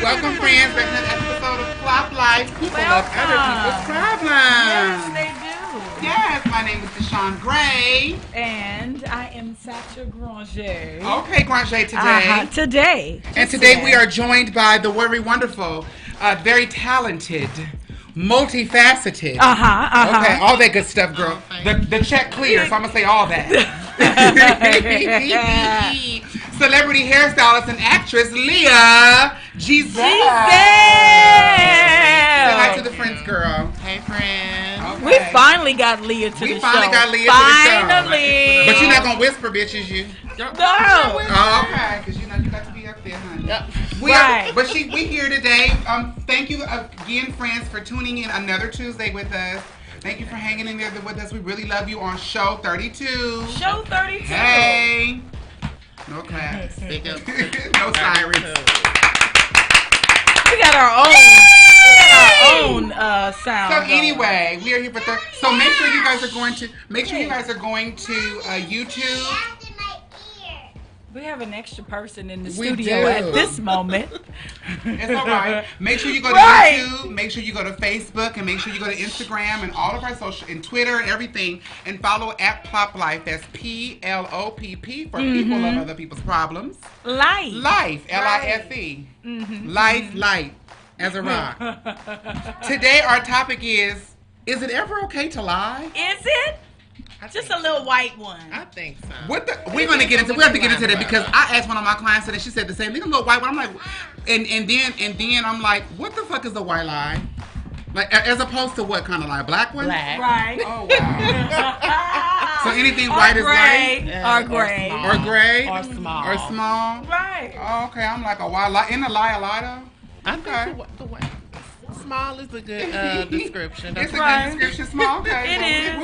Welcome, friends, back to another episode of PLOPP Life. People love other people's problems. Yes, they do. Yes, my name is Deshon Gray. And I am Sacha Granger. Okay, Granger today. Today. And today we are joined by the very wonderful, very talented, multifaceted. Okay, all that good stuff, girl. The check clear, so I'm going to say all that. Celebrity hairstylist and actress, LEAH. GEZELLE. Say hi to the friends, girl. Hey, friends. Okay. We finally got LEAH to the show. We finally got LEAH Finally. to the show. But you're not going to whisper, bitches, you. No. Oh, okay, because you know you got to be up there, honey. Yep. We here today. Thank you again, friends, for tuning in another Tuesday with us. Thank you for hanging in there with us. We really love you on show 32. Show 32. Hey. No claps. Big up. No sirens. We got our own sound. So anyway, we are here for so make sure you guys are going to YouTube. We have an extra person in the We studio do. at this moment. It's all right. Make sure you go to YouTube. Make sure you go to Facebook, and make sure you go to Instagram and all of our social and Twitter and everything, and follow at Plopplife. That's P.L.O.P.P. for people of other people's problems. Life. Life. L-I-F-E. Life, light as a rock. Today our topic is it ever okay to lie? Is it? Just a little white one. I think so. We have to get into that because I asked one of my clients today. She said the same thing. A little white one. I'm like, and then I'm like, what the fuck is a white lie? Like as opposed to what kind of lie? Black one? Black. Right. Oh wow. So anything white is white? Or gray. Or gray? Or small. Or small? Right. Oh, okay, I'm like a white lie. In a lie though? I think the way small is a good description. It's a good description, small. Okay. It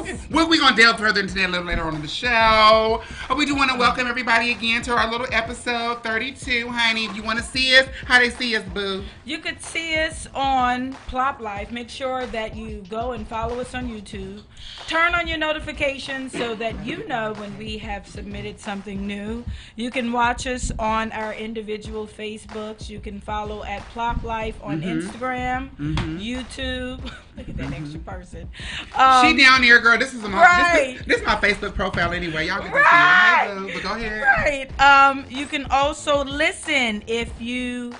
is. We're going to delve further into that a little later on in the show. But we do want to welcome everybody again to our little episode 32, honey. If you want to see us, how they see us, boo? You could see us on PLOPP Life. Make sure that you go and follow us on YouTube. Turn on your notifications so that you know when we have submitted something new. You can watch us on our individual Facebooks. You can follow at PLOPP Life on Instagram, YouTube. Look at that extra person. She down here, girl. This is my Right. this is my Facebook profile anyway. Y'all get to Right. see it. Hey, boo, but go ahead. Right. You can also listen if you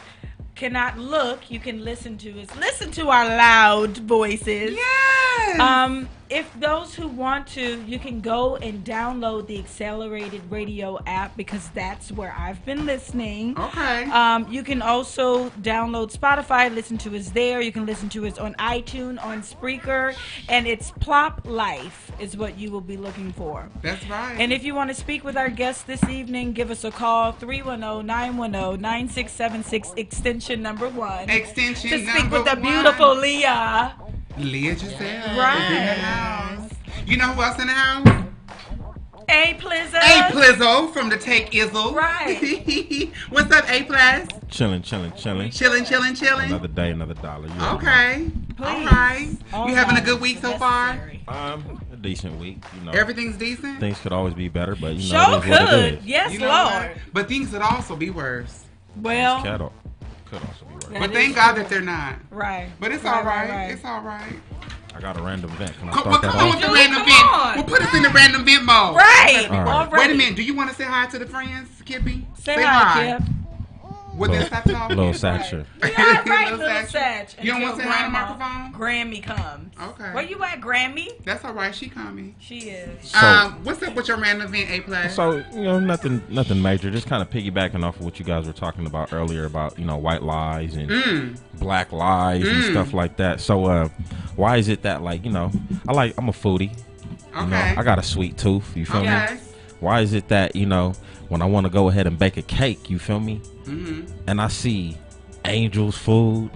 cannot look. You can listen to us. Listen to our loud voices. Yes. If those who want to, you can go and download the Accelerated Radio app because that's where I've been listening. Okay. You can also download Spotify, listen to us there. You can listen to us on iTunes, on Spreaker, and it's PLOPP Life is what you will be looking for. That's right. And if you want to speak with our guest this evening, give us a call, 310-910-9676, extension number 1. Extension to speak number with the 1. beautiful LEAH. LEAH GEZELLE. Right. Is in the house. You know who else in the house? A-Plizzo. A-Plizzo from the Take Izzle. Right. What's up, A-Plaz? Chilling. Chilling. Another day, another dollar. Okay. Please. All right. All You having a right. good week so far? Necessary. A decent week. You know, Everything's decent? things could always be better, but you Sure know, it is what it could. is. Yes, You know Lord. what? But things could also be worse. Well, Could also be worse. That But is thank God true. that they're not. right. But it's Right, all right. right. It's all right. I got a random vent. Can I Come start that on off? with the Dude, random come vent. on. Well, put us in the random vent mode. Right. All right. All Wait a right. minute. Do you want to say hi to the friends, Kippy? Say hi, Kip. With this stop talking? Little Sacha. Yeah, right, Little little Satch. Satch. You don't Until want to say hi to the Grandma microphone? Grammy comes. Okay. Where you at, Grammy? That's all right. She coming. She is. So- What's up with your random event, A-Play? So, you know, nothing major. Just kind of piggybacking off of what you guys were talking about earlier about, you know, white lies and black lies and stuff like that. So, why is it that, like, you know, I'm a foodie. You know, I got a sweet tooth. You feel me? Okay. Why is it that, you know, when I want to go ahead and bake a cake, you feel me? And I see Angel's food,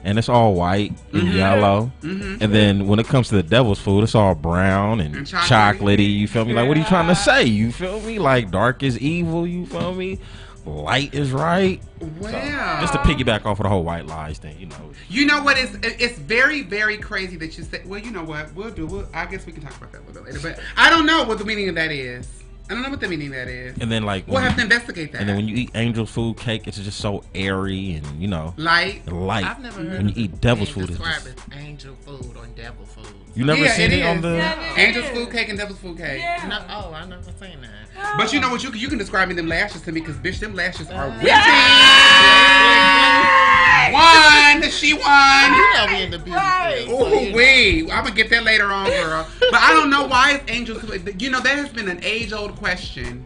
and it's all white and yellow. And then when it comes to the devil's food, it's all brown and chocolatey. You feel me? Like, what are you trying to say? You feel me? Like, dark is evil. You feel me? Light is right. Well, So, just to piggyback off of the whole white lies thing, you know. You know what? It's very, very crazy that you say. Well, you know what? I guess we can talk about that a little bit later. But I don't know what the meaning of that is. I don't know what the meaning of that is. And then like we'll have to investigate that. And then when you eat angel food cake, it's just so airy and light. I've never heard when you eat devil's food, it's described just as angel food or devil food. You never seen it on the angel's food cake and devil's food cake. Yeah. No, I never seen that. Oh. But you know what? You can describe them lashes to me because bitch, them lashes are witty. Won. She won. You know we in the beauty field. Ooh wee! I'm gonna get that later on, girl. But I don't know why it's angels. That has been an age-old question.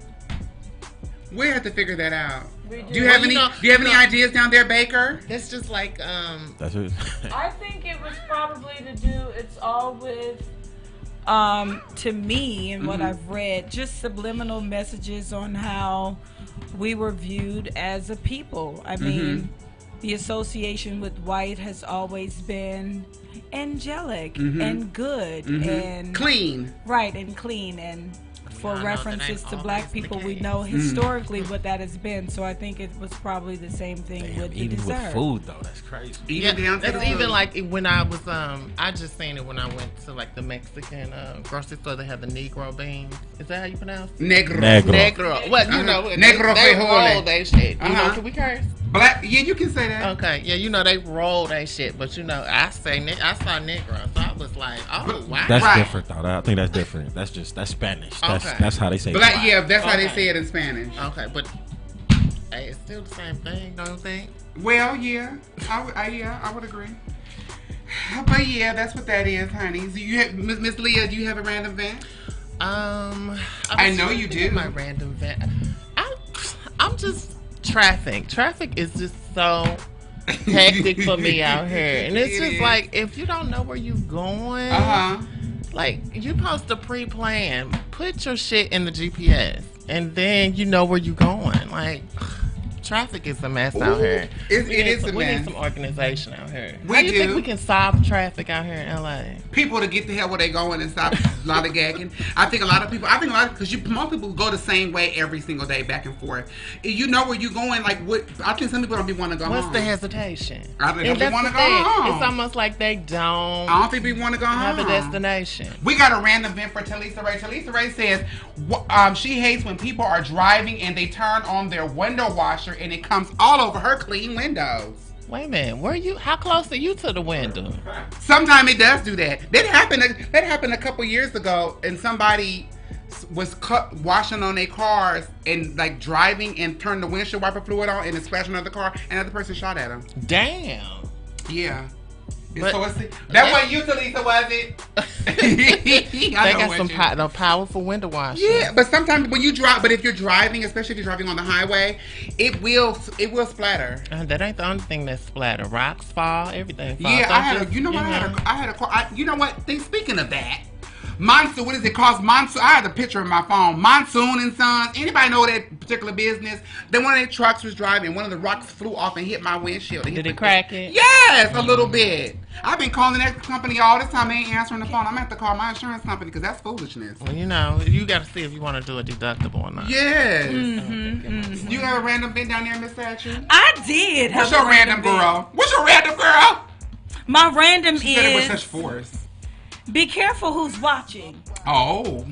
We have to figure that out. Do you have any ideas down there, Baker? That's just like That's it. I think it was probably to do. It's all with. To me and what I've read, just subliminal messages on how we were viewed as a people. I mean, the association with white has always been angelic and good and clean. Right, and clean. And for references to black people, we know historically what that has been. So I think it was probably the same thing with the even dessert. with food though, that's crazy. That's even like when I was I just seen it when I went to like the Mexican grocery store. They have the Negro beans. Is that how you pronounce it? Negro. Well, you know, Negro they roll they shit. You know, can we curse? Black. Yeah, you can say that. Okay. Yeah, you know they roll that shit, but you know I saw Negro, so I was like, oh wow. That's different though. I think that's different. That's Spanish. That's how they say it. That's how they say it in Spanish. Okay, but hey, it's still the same thing, don't you think? Well, yeah, I would agree. But yeah, that's what that is, honey. So you have, Miss Leah, do you have a random event? I know you do. My random event. I'm just traffic. Traffic is just so hectic for me out here, and it's just like if you don't know where you're going, like you're supposed to pre-plan. Put your shit in the GPS, and then you know where you're going. Like. Traffic is a mess out here. It is a mess. We need some organization out here. We How do you do. think we can solve traffic out here in LA? People to get the hell where they going and stop lollygagging. I think a lot of people, because most people go the same way every single day, back and forth. You know where you're going, like what? I think some people don't be want to go home. What's the hesitation? I think they want to go home. It's almost like they don't. I don't think people want to go have home. a destination. We got a random event for Talisa Ray. Talisa Ray says she hates when people are driving and they turn on their window washer and it comes all over her clean windows. Wait a minute, how close are you to the window? Sometimes it does do that. That happened a couple years ago, and somebody was washing on their cars and like driving and turned the windshield wiper fluid on and it splashed another car. Another person shot at him. Damn. Yeah. That wasn't you, Talisa, was it? They got some powerful window washers. Yeah, but sometimes when you drive, but if you're driving, especially if you're driving on the highway, it will splatter. That ain't the only thing that splatter. Rocks fall, everything falls. Yeah, I had a car. You know what? Speaking of that. Monsoon, what is it called? Monsoon. I had a picture in my phone. Monsoon and Sons. Anybody know that particular business? Then one of their trucks was driving. One of the rocks flew off and hit my windshield. Did it crack it? Yes, a little bit. I've been calling that company all this time. They ain't answering the phone. I'm gonna have to call my insurance company because that's foolishness. Well, you know, you got to see if you want to do a deductible or not. Yes. You have a random bit down there, Miss Sacha? I did. What's your random girl? What's your random girl? My random She said it with is. such force. Be careful who's watching. Oh.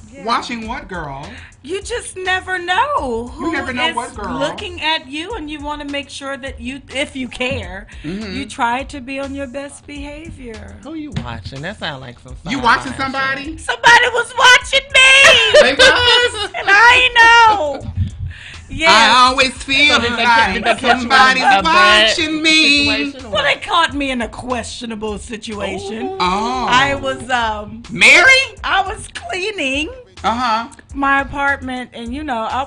Yeah. Watching what, girl? You just never know who is what, girl. looking at you, and you want to make sure that you, if you care, you try to be on your best behavior. Who you watching? That sounds like some. You watching somebody? Somebody was watching me. They was? And I know. Yes. I always feel like somebody's watching me. Well, they caught me in a questionable situation. Oh. I was Mary? I was cleaning my apartment, and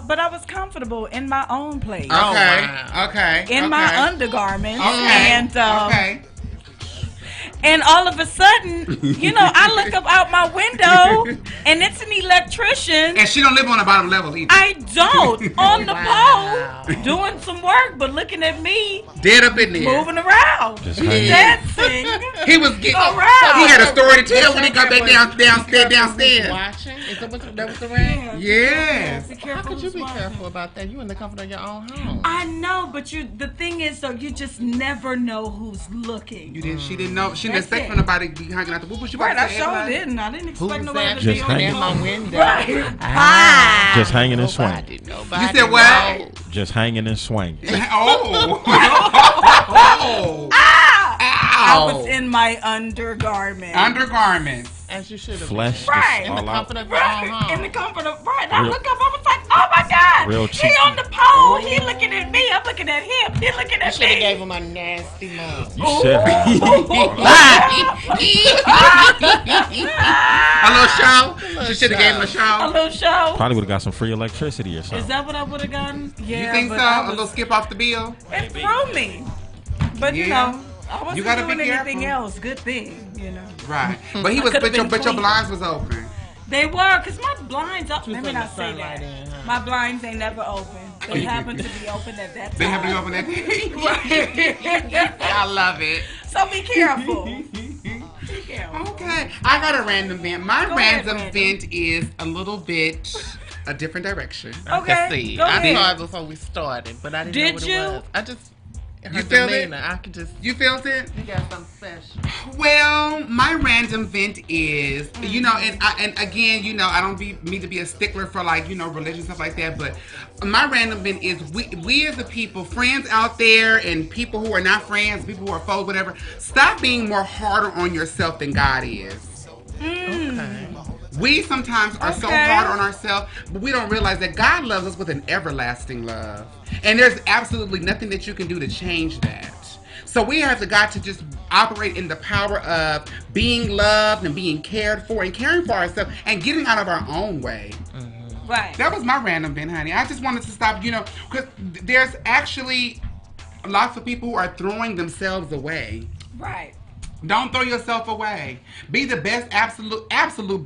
but I was comfortable in my own place. Okay. In my undergarments. Okay. And all of a sudden, I look up out my window, and it's an electrician. And she don't live on the bottom level either. I don't. On the pole, doing some work, but looking at me. Dead up in there. Moving around. wow. Just Dancing. He was getting. Around. He had a story to tell when he got back downstairs. Watching? Is that was the rant? Yes. Be How careful could you who's be watching. careful about that? You in the comfort of your own home. I know, but the thing is, though, you just never know who's looking. You didn't. She didn't know. She didn't That's expect it. for nobody to be hanging out the. What was you Right, about I to say? sure Evelyn? didn't. I didn't expect Who's nobody that to be just on in the my phone. window? Right. Just hanging and swinging. Nobody You said what? knows. Just hanging and swinging. Oh. Oh. I was in my undergarment. Undergarments. As you should have. Flesh Right. just In the all out. comfort of your own Right. home. In the comfort of I Real- look up, I was like, oh my God. Real He cheeky. on the pole. He looking at me. I'm looking at him. He looking You at should have me. gave him a nasty mug. You should have. A little show. She should have gave him a A show. little show. Probably would have got some free electricity or Is something. that what I would have gotten? Yeah. You think but so? I A was- little skip off the bill. It threw me. But you Yeah. know, I wasn't You gotta be doing anything careful. else. Good thing, you know. Right. But he was. could've But your been clean. blinds was open. They were, because my blinds, let me put the not say sunlight that. in, huh? My blinds ain't never open. They happen to be open at that time. They have to be open that. I love it. So be careful. Be careful. Okay, I got a random vent. My Go ahead, random Brandon. vent is a little bit a different direction. Okay, See, go I ahead. saw it before we started, but I didn't know Did what you? it was. I just her You felt it? demeanor, I could just. You felt it? You got something special. Well, my random vent is, you know, and again, you know, I don't mean to be a stickler for like, you know, religion stuff like that, but my random vent is we as the people, friends out there, and people who are not friends, people who are foes, whatever. Stop being more harder on yourself than God is. Okay. We sometimes are so Okay. hard on ourselves, but we don't realize that God loves us with an everlasting love. And there's absolutely nothing that you can do to change that. So we have got to just operate in the power of being loved and being cared for and caring for ourselves and getting out of our own way. Right. That was my random vent, honey. I just wanted to stop, you know, because there's actually lots of people who are throwing themselves away. Right. Don't throw yourself away. Be the best, absolute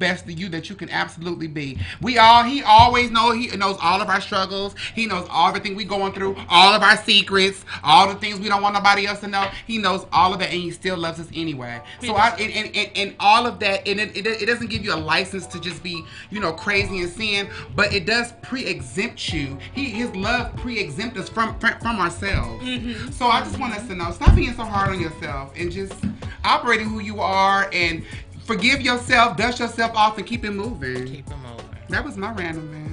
best of you that you can absolutely be. He always knows. He knows all of our struggles. He knows everything we going through, all of our secrets, all the things we don't want nobody else to know. He knows all of that, and he still loves us anyway. So and all of that, and it doesn't give you a license to just be, you know, crazy and sin, but it does pre-exempt you. His love pre-exempt us from ourselves. Mm-hmm. So I just want us to know, stop being so hard on yourself and just operating who you are, and forgive yourself, dust yourself off, and keep it moving. Keep them over. That was my random, man.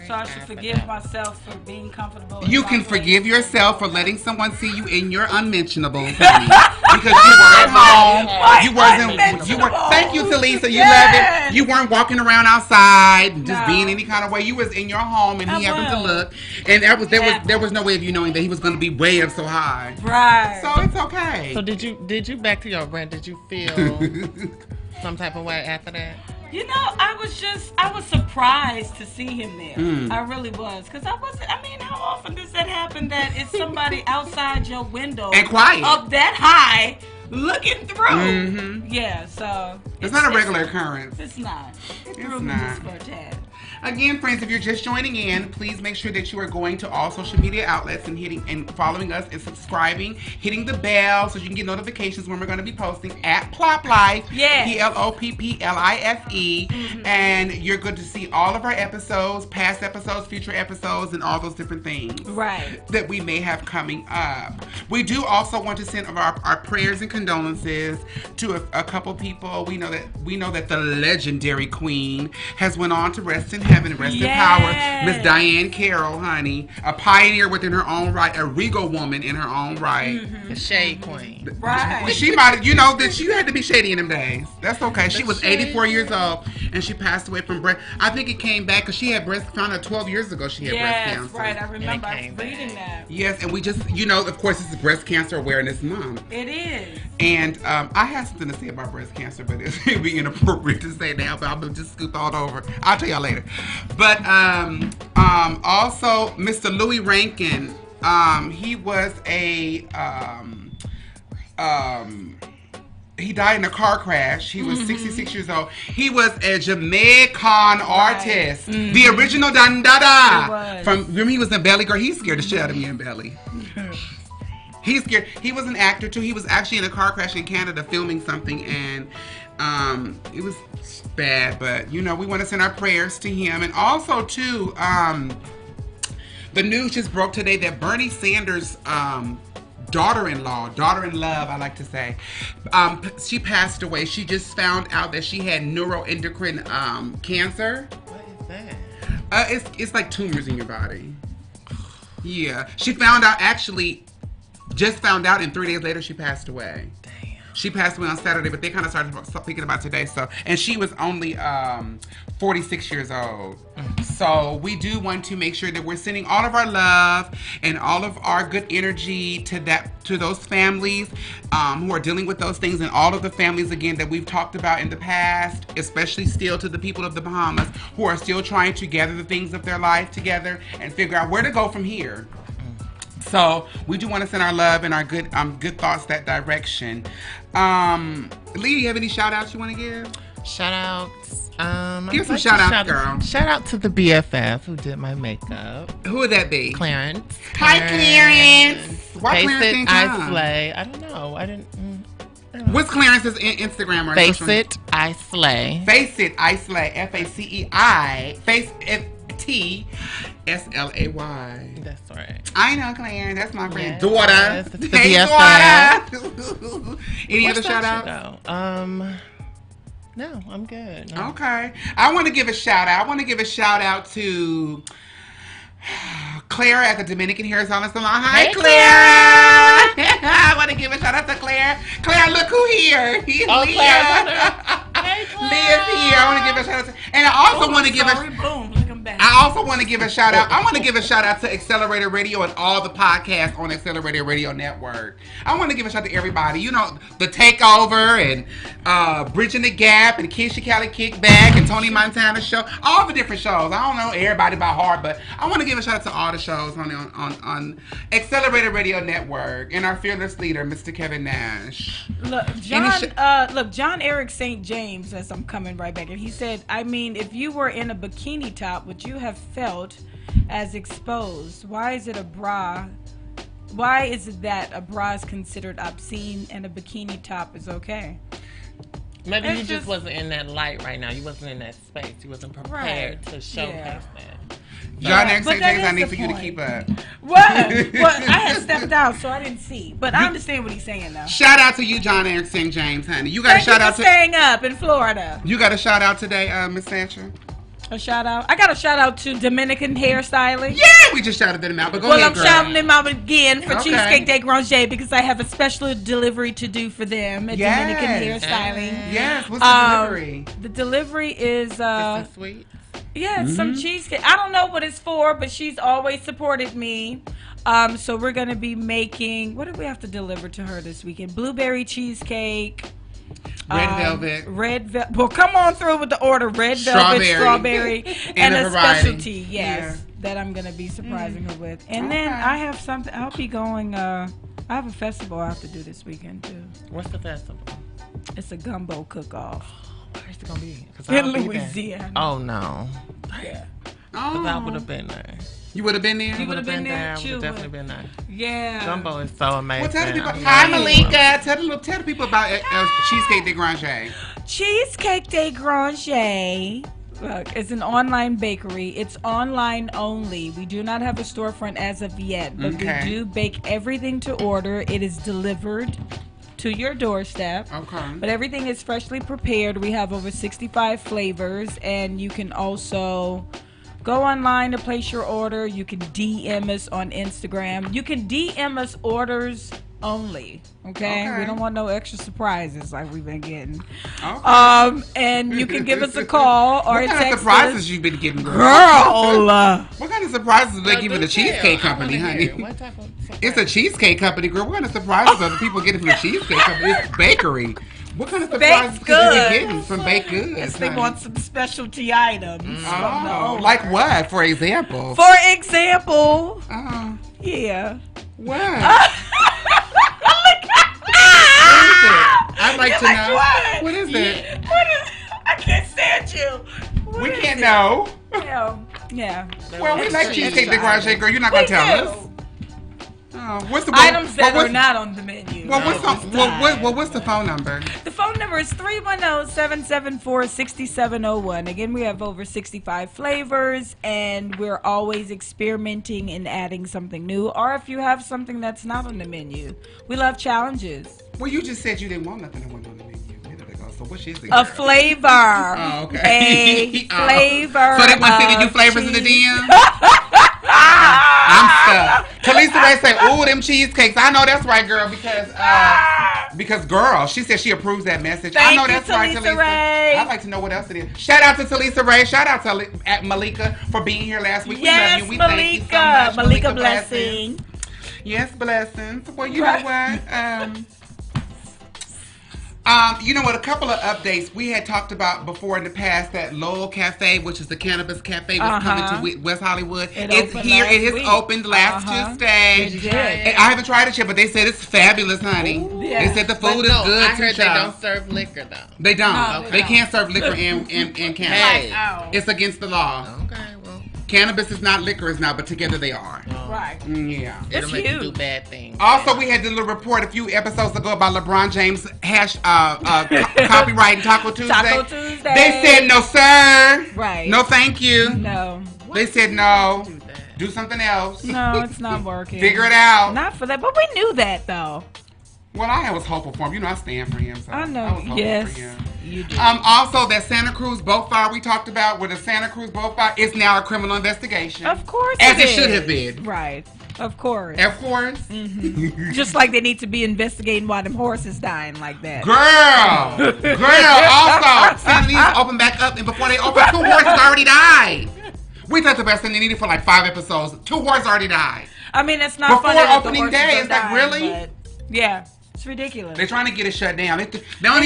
So I should forgive myself for being comfortable. in You my can place. forgive yourself for letting someone see you in your unmentionables, honey, because you were at home. You wasn't. You were. Thank you, Talisa. You Yes. love it. You weren't walking around outside and just No. being any kind of way. You was in your home, and he I happened to was. look, and there was no way of you knowing that he was going to be way up so high. Right. So it's okay. So did you back to your rant? Did you feel some type of way after that? You know, I was surprised to see him there. Mm. I really was. Because I mean, how often does that happen that it's somebody outside your window And quiet. up that high looking through? Mhm. Yeah, so. It's not a regular occurrence. It's not. It It's threw me not. just for a tad. Again, friends, if you're just joining in, please make sure that you are going to all social media outlets and following us and subscribing, hitting the bell so you can get notifications when we're going to be posting at PLOPP Life, Yes. PLOPPLIFE, and you're good to see all of our episodes, past episodes, future episodes, and all those different things Right. that we may have coming up. We do also want to send our prayers and condolences to a couple people. We know that the legendary queen has went on to rest in heaven, rest in power. Miss Diane Carroll, honey, a pioneer within her own right, a regal woman in her own right. The shade queen. Right. She might, you know, that she had to be shady in them days. That's okay. She The was shade 84 years old, and she passed away from breast. I think it came back because she had found out 12 years ago she had breast Yes, cancer. right. I remember And it came reading that. Yes, and we just, you know, of course, this is Breast Cancer Awareness Month. It is. And I have something to say about breast cancer, but it would be inappropriate to say now, but I'm going to just scoop all over. I'll tell y'all later. But also, Mr. Louis Rankin, he was he died in a car crash. He was 66 years old. He was a Jamaican artist. The original Dandada. He was. Remember he was in Belly Girl? He scared the shit out of me in Belly. He's scared. He was an actor too. He was actually in a car crash in Canada filming something, and it was bad. But we want to send our prayers to him, and also too, the news just broke today that Bernie Sanders' daughter-in-law, daughter-in-love, I like to say, she passed away. She just found out that she had neuroendocrine cancer. What is that? It's like tumors in your body. Yeah. She found out, just found out, and 3 days later she passed away. Damn. She passed away on Saturday, but they kind of started thinking about today. So, and she was only 46 years old. So we do want to make sure that we're sending all of our love and all of our good energy to those families who are dealing with those things, and all of the families again that we've talked about in the past, especially still to the people of the Bahamas who are still trying to gather the things of their life together and figure out where to go from here. So we do want to send our love and our good thoughts that direction. Leah, you have any shout outs you want to give? Shout outs. Give some shout outs, girl. Shout out to the BFF who did my makeup. Who would that be? Clarence. Hi, Clarence. Why Clarence didn't come? I Slay. I don't know. I didn't. What's Clarence's Instagram or Face It, I Slay. Face It, I Slay. FACEI. Face TSLAY. That's right. I know, Clarence. That's my friend. Yes, Daughter. that's the Hey, BFF. daughter. Any other shout outs? No, I'm good. No. Okay. I want to give a shout out. I want to give a shout out to Claire at the Dominican Hair Salon. Hi, Hey, Claire. I want to give a shout out to Claire. Claire, look who here. He's Oh, Leah. Hey, Claire. Leah's here. I want to give a shout out to, and I also want to give Boom. Look, I'm back. I also want to give a shout out. I want to give a shout out to Accelerator Radio and all the podcasts on Accelerator Radio Network. I want to give a shout out to everybody. The Takeover and Bridging the Gap and Keisha Cali Kickback and Tony Montana Show. All the different shows. I don't know everybody by heart, but I want to give a shout out to all the shows on Accelerator Radio Network and our fearless leader, Mr. Kevin Nash. Look, John Eric St. James, as I'm coming right back, and he said, I mean, if you were in a bikini top, would you have felt as exposed? Why is it a bra? Why is it that a bra is considered obscene and a bikini top is okay? Maybe you just wasn't in that light right now. You wasn't in that space. You wasn't prepared to showcase that. John Eric St. James, I need for you to keep up. What? Well, I had stepped out, so I didn't see. But I understand what he's saying now. Shout out to you, John Eric St. James, honey. You got a shout out to staying up in Florida. You got a shout out today, Miss Sacha? A shout out? I got a shout out to Dominican Hairstyling. Yeah, we just shouted them out, but go ahead, I'm girl. shouting them out again for Cheesecake de Granger because I have a special delivery to do for them at Dominican Hairstyling. Yes, what's the delivery? The delivery is sweet. Yeah, some cheesecake. I don't know what it's for, but she's always supported me. So we're gonna be making. What do we have to deliver to her this weekend? Blueberry cheesecake. Red velvet. Well, come on through with the order. Red velvet, strawberry, and a specialty. Yes, that I'm gonna be surprising her with. And then I have something. I'll be going. I have a festival I have to do this weekend too. What's the festival? It's a gumbo cook-off. Where's it gonna be? In Louisiana. Oh no. Yeah. Because I would have been there. You would have been there? You would have been there. I would have definitely been there. Yeah. Gumbo is so amazing. Well, tell the people. Hi, Malika. Tell the people about Cheesecake de Granger. Cheesecake de Granger. Look, it's an online bakery. It's online only. We do not have a storefront as of yet, but we do bake everything to order. It is delivered to your doorstep. Okay. But everything is freshly prepared. We have over 65 flavors, and you can also go online to place your order. You can DM us on Instagram. You can DM us orders only. Okay? We don't want no extra surprises like we've been getting. Okay. And you can give us a call or what kind of surprises you've been getting, girl? What kind of surprises are they giving the Cheesecake Company, honey? What type of surprise? It's a Cheesecake Company, girl. What kind of surprises are the people getting from the Cheesecake Company? It's bakery. What kind of surprises could you be getting from baked goods? Yes, they want some specialty items. Like what, for example? Yeah. What? I'd like to know. What is it? I can't stand you. We can't know. Yeah. Well, we like Cheesecake de Granger, girl. You're not going to tell us. Oh, What's the items that are not on the menu. What's the phone number? The phone number is 310-774-6701. Again, we have over 65 flavors, and we're always experimenting and adding something new. Or if you have something that's not on the menu, we love challenges. Well, you just said you didn't want nothing that wasn't on the menu. So which is it? A flavor. Oh, okay. A flavor. So they want to send you flavors in the DM? I'm stuck. Talisa Ray said, "Ooh, them cheesecakes." I know that's right, girl, because girl, she said she approves that message. I know that's right, Talisa Ray. I'd like to know what else it is. Shout out to Talisa Ray. Shout out to Malika for being here last week. Yes, we love you. We Malika. thank you so much. Malika blessing. Yes, blessings. Well, you know what? You know what? A couple of updates we had talked about before in the past. That Lowell Cafe, which is the cannabis cafe, was coming to West Hollywood. It's here. It has opened last Tuesday. I haven't tried it yet, but they said it's fabulous, honey. Ooh, yeah. They said the food is good. I heard they don't serve liquor though. They don't. No, they can't serve liquor in cannabis. Hey. It's against the law. Okay, well. Cannabis is not, liquor is not, but together they are. Right. Yeah. It'll make you do bad things. Also, we had the little report a few episodes ago about LeBron James copyrighting Taco Tuesday. Taco Tuesday. They said no, sir. Right. No, thank you. No. They said no. Do something else. No, it's not working. Figure it out. Not for that, but we knew that though. Well, I was hopeful for him. You know, I stand for him. So I know. I was hopeful Yes. for him. You do. Also, that Santa Cruz boat fire we talked about, where the Santa Cruz boat fire is now a criminal investigation. Of course, as it is. should have been. Right. Of course. Of course. Mm-hmm. Just like they need to be investigating why them horses dying like that. Girl. Also, St. Lee's open back up, and before they open, 2 horses already died. We talked about St. Lee's for like 5 episodes. 2 horses already died. I mean, it's not before funny that opening the horses day. are It's like, dying, really? but yeah. It's ridiculous. They're trying to get it shut down. They don't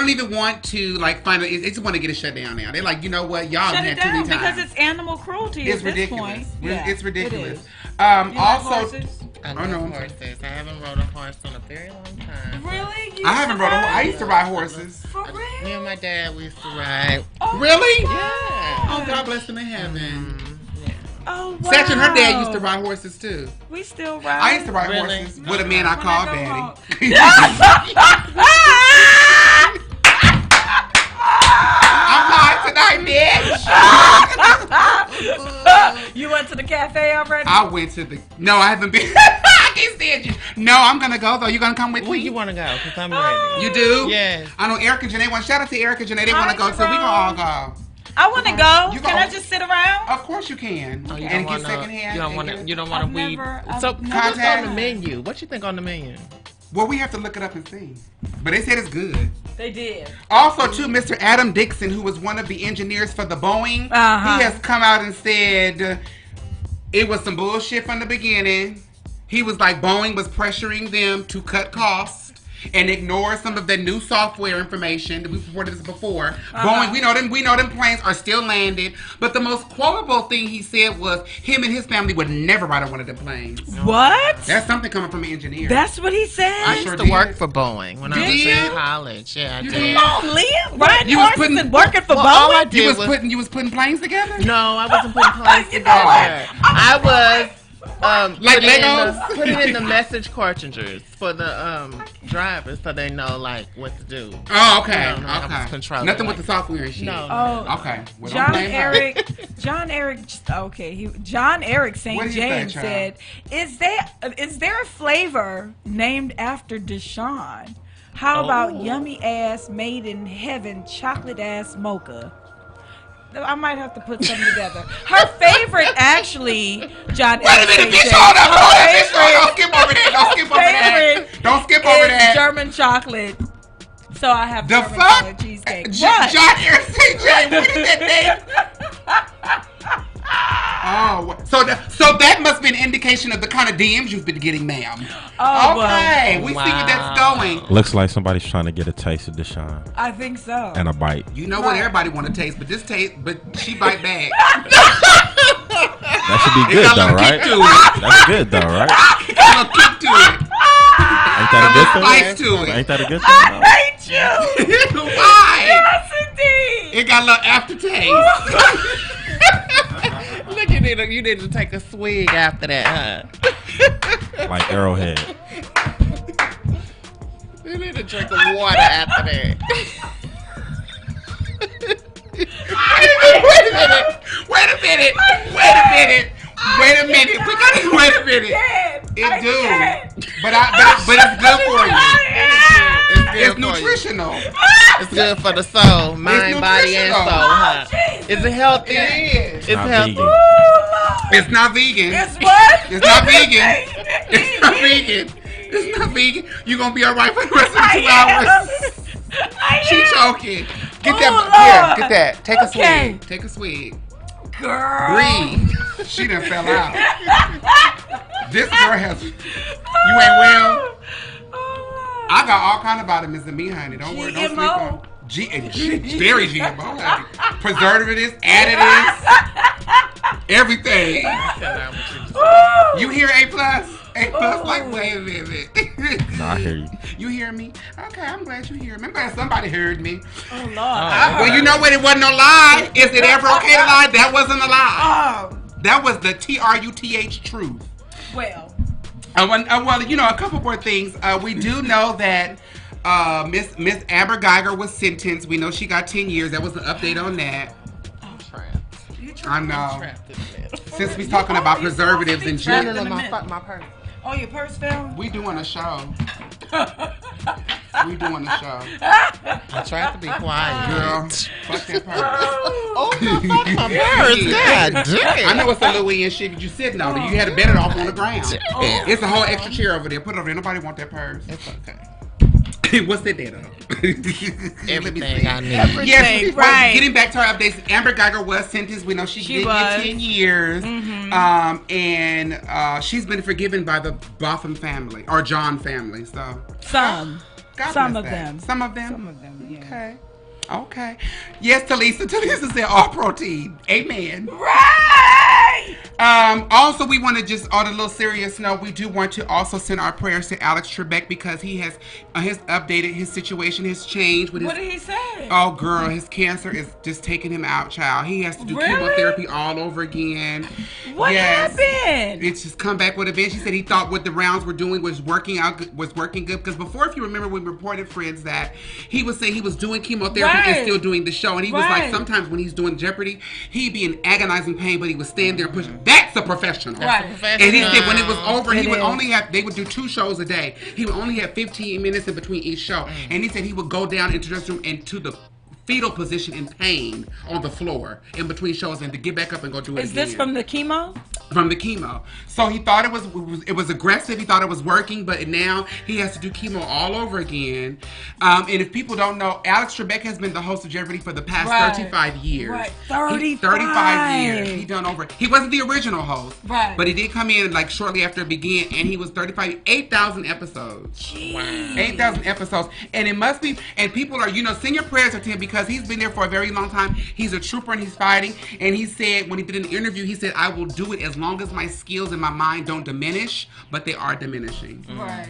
even want to like find it. They just want to get it shut down now. They're like, you know what, y'all shut had it too many down times. because it's animal cruelty. It's at ridiculous. This point. It's ridiculous. It is. Also, I love horses. I haven't rode a horse in a very long time. Really? I haven't rode a horse. I used to ride horses. For real? Me and my dad, we used to ride. Oh, really? Yeah. Oh, God bless them in heaven. Oh, wow. Sacha and her dad used to ride horses too. We still ride. I used to ride horses with a man I called Daddy. I'm high tonight, bitch. You went to the cafe already? I went to the. No, I haven't been. I can't stand you. No, I'm gonna go though. You gonna come with me? Where you wanna go? Cause I'm ready. You do? Yes. I know Eric and Janae want. Shout out to Eric and Janae. They want to go too. We gonna all go. I want to go. You Can I just sit around? Of course you can. Oh, and get secondhand. You don't want to weed. So what's on the menu? What you think on the menu? Well, we have to look it up and see. But they said it's good. They did. Also, too, Mr. Adam Dixon, who was one of the engineers for the Boeing, he has come out and said it was some bullshit from the beginning. He was like, Boeing was pressuring them to cut costs and ignore some of the new software information that we reported this before. Boeing, we know them planes are still landed. But the most quotable thing he said was him and his family would never ride on one of them planes. What? That's something coming from an engineer. That's what he said? I used to work for Boeing when I was in college. Yeah, I did. Come on, Leah. Riding horses and working for Boeing? All I did you was putting planes together? No, I wasn't putting planes together. I was like Legos? Putting in the message cartridges for the drivers so they know like what to do. Oh, okay. You know, okay. Controlling, nothing with the software and shit. No. Oh, okay. Well, John Eric St. James said, "Is there a flavor named after Deshon? How about yummy ass made in heaven chocolate ass mocha?" I might have to put something together. Her favorite, actually, John. Wait a minute, bitch! Hold up! Don't skip over that. Don't skip over that. German chocolate. So I have the German fuck cheesecake. John Eric St. James. What is that name? Oh, so that must be an indication of the kind of DMs you've been getting, ma'am. Oh, okay, well. we see where that's going. Looks like somebody's trying to get a taste of Deshon. I think so. And a bite. You know what everybody want to taste, but she bite back. That should be good though, right? That's good though, right? A little kick to it. Ain't that a good thing? Spice to it. Ain't that a good thing? I hate you. Why? Yes, indeed. It got a little aftertaste. Look, you need to take a swig after that, huh? like Arrowhead. You need to drink of water after that. Wait a minute. Wait a minute. We gotta wait a minute. It do. But it's good for you. It's nutritional. It's good for the soul, mind, body, and soul, huh? Is it healthy? It is. It's healthy. Vegan. It's not vegan. It's what? It's not vegan. It's not vegan. It's not vegan. You gonna be alright for the rest of the 2 hours. She choking. Get that. Here, get that. Take a swig. Take a swig. Girl. Breathe. She done fell out. This girl has. You ain't well. I got all kind of vitamins in me, honey. Don't worry. Don't sleep on. Very GMO, honey. Preservatives, additives, everything. You hear A+? A+, like, wait a minute. No, I hear you. You hear me? Okay, I'm glad you hear me. I'm glad somebody heard me. Oh, Lord. Well, you know what? It wasn't no lie. Is it ever okay to lie? That wasn't a lie. That was the TRUTH truth. Well, well, you know, a couple more things. We do know that Miss Amber Geiger was sentenced. We know she got 10 years. That was an update on that. I'm trapped. I know. I'm trapped in this. Since we're talking about preservatives and trapped gin, in my purse. Oh, your purse fell? we doing a show. We doing a show. I tried to be quiet. Girl, fuck that purse. Oh, fuck my purse. God damn. I know it's a Louis and shit, but you sitting on it. You had to bet it off on the ground. It's a whole extra chair over there. Put it over there. Nobody want that purse. It's okay. What's that data? Everything I need. Yes, right. Getting back to our updates, Amber Geiger was sentenced. We know she did get 10 years. Mm-hmm. And she's been forgiven by the Botham family, or John family. So Some. God Some bless of that. them. Some of them? Some of them, yeah. Okay. Yes, Talisa. Talisa said all protein. Amen. Right! Also, we want to just, on a little serious note, we do want to also send our prayers to Alex Trebek because he has updated, his situation has changed. With What did he say? Oh, girl, his cancer is just taking him out, child. He has to do chemotherapy all over again. What happened? It's just come back with a vengeance. He said he thought what the rounds were doing was working good. Because before, if you remember, we reported, friends, that he was saying he was doing chemotherapy and still doing the show. And he was like, sometimes when he's doing Jeopardy, he'd be in agonizing pain, but he would stand there and push. That's a professional. Right. And he said when it was over, he would only have, they would do 2 shows a day. He would only have 15 minutes in between each show. And he said he would go down into the restroom and to the fetal position in pain on the floor in between shows and to get back up and go do it again. Is this from the chemo? From the chemo. So he thought it was aggressive. He thought it was working, but now he has to do chemo all over again. And if people don't know, Alex Trebek has been the host of Jeopardy for the past 35 years. Right. 35. 35 years. He done over. He wasn't the original host. Right. But he did come in like shortly after it began, and he was 35. 8,000 episodes. Jeez. Wow. 8,000 episodes. And it must be, and people are, send your prayers to him because he's been there for a very long time. He's a trooper and he's fighting. And he said, when he did an interview, he said, I will do it as long as my skills and my mind don't diminish, but they are diminishing. Right.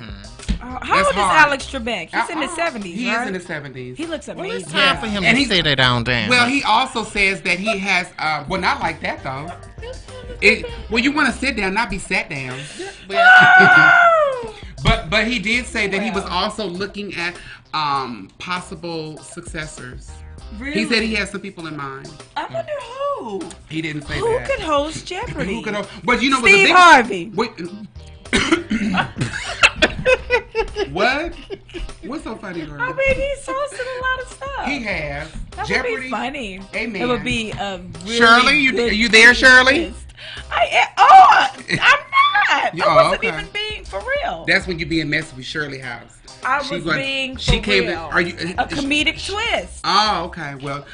How old is Alex Trebek? He's in his 70s, He is in his 70s. He looks amazing. Well, it's time for him to sit it down. Well, he also says that he has, well, not like that, though. Well, you want to sit down, not be sat down. But he did say that he was also looking at possible successors. Really? He said he has some people in mind. I wonder who. He didn't say Who that. could host Jeopardy? Who could host? But Steve Harvey. Wait. What? What's so funny, girl? I mean, he's hosted a lot of stuff. He has. That Jeopardy. would be funny. Amen. It would be a really Shirley, are you there, Shirley? I'm not. I wasn't even being for real. That's when you being messy with Shirley House. I was being for real. Are you a comedic twist? Oh, okay. Well,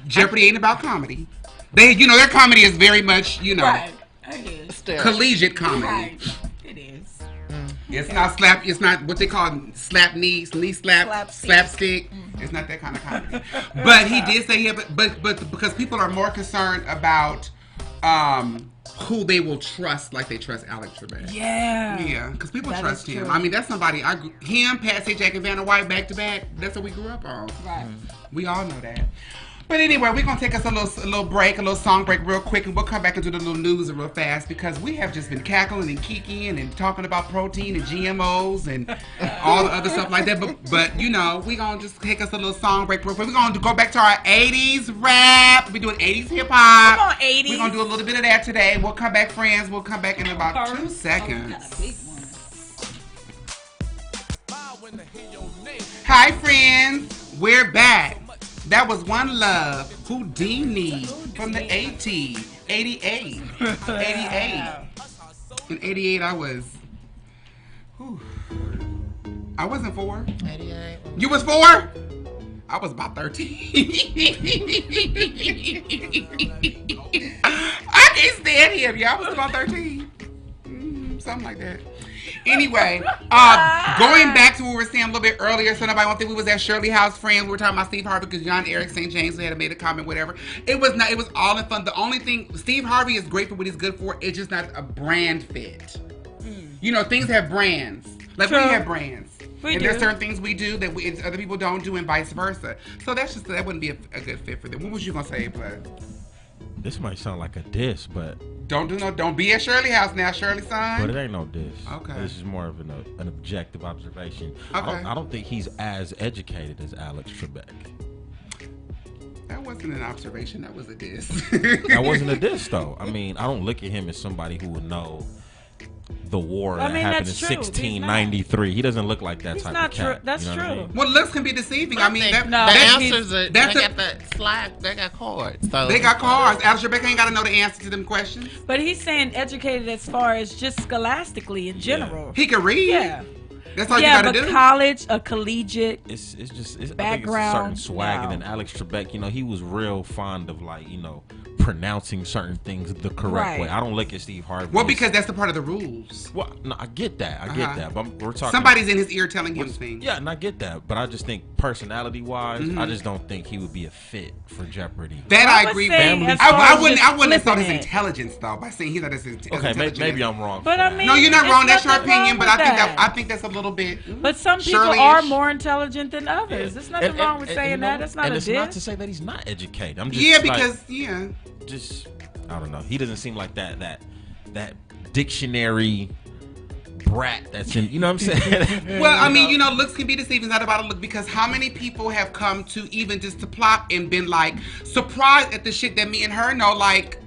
Jeopardy ain't about comedy. Their comedy is very much, Right. It is. Collegiate comedy. Right. It is. It's not slap. It's not what they call slap knee slap, slapstick. It's not that kind of comedy. But he did say but because people are more concerned about who they will trust, like they trust Alex Trebek. Yeah, because people trust him. I mean, that's somebody. Him, Pat Sajak, and Vanna White back to back. That's what we grew up on. Right. We all know that. But anyway, we're going to take us a little break, a little song break real quick, and we'll come back and do the little news real fast because we have just been cackling and kikiing and talking about protein and GMOs and all the other stuff like that. But you know, we're going to just take us a little song break real quick. We're going to go back to our 80s rap. We're doing 80s hip-hop. Come on, 80s. We're going to do a little bit of that today. We'll come back, friends. We'll come back in about 2 seconds. Hi, friends. We're back. That was One Love, Houdini from the 80s. 88. 88. In 88, I wasn't 4. 88. You was 4? I was about 13. I can't stand him, y'all. I was about 13. Something like that. Anyway, going back to what we were saying a little bit earlier, so nobody won't think we was at Shirley House Friends. We were talking about Steve Harvey because John Eric St. James had made a comment, whatever. It was not. It was all in fun. The only thing, Steve Harvey is great for what he's good for. It's just not a brand fit. You know, things have brands. Like we have brands. And there's certain things we do that other people don't do, and vice versa. So that wouldn't be a good fit for them. What was you gonna say, Bud? This might sound like a diss, but don't be at Shirley House now, Shirley son. But it ain't no diss. Okay. This is more of an objective observation. Okay. I don't think he's as educated as Alex Trebek. That wasn't an observation. That was a diss. That wasn't a diss, though. I mean, I don't look at him as somebody who would know the war that happened in 1693. He doesn't look like that type of cat. That's you know true. I mean? Well, looks can be deceiving. I mean, the answers are, they got the Slack, they got cards. So. They got cards. Alex Trebek ain't got to know the answer to them questions. But he's saying educated as far as just scholastically in general. He can read. Yeah. That's all you got to do. Yeah, but college, a collegiate it's background. I think it's a certain swag. And then Alex Trebek, you know, he was real fond of, like, you know, pronouncing certain things the correct way. I don't look at Steve Harvey. Well, because that's the part of the rules. Well, no, I get that. I get that. But we're talking. Somebody's in his ear telling him things. Yeah, and I get that. But I just think personality-wise, I just don't think he would be a fit for Jeopardy. That I agree with. I wouldn't insult his intelligence though by saying he's not as intelligent. Okay, maybe I'm wrong. But I mean, no, you're not wrong. That's your opinion. But I think that's a little bit. But some people are more intelligent than others. There's nothing wrong with saying that. That's not a diss. And it's not to say that he's not educated. I'm just just I don't know. He doesn't seem like that dictionary brat that's in. You know what I'm saying? Well, I mean, you know, looks can be deceiving. It's not about a look, because how many people have come to even just to plop and been like surprised at the shit that me and her know? Like,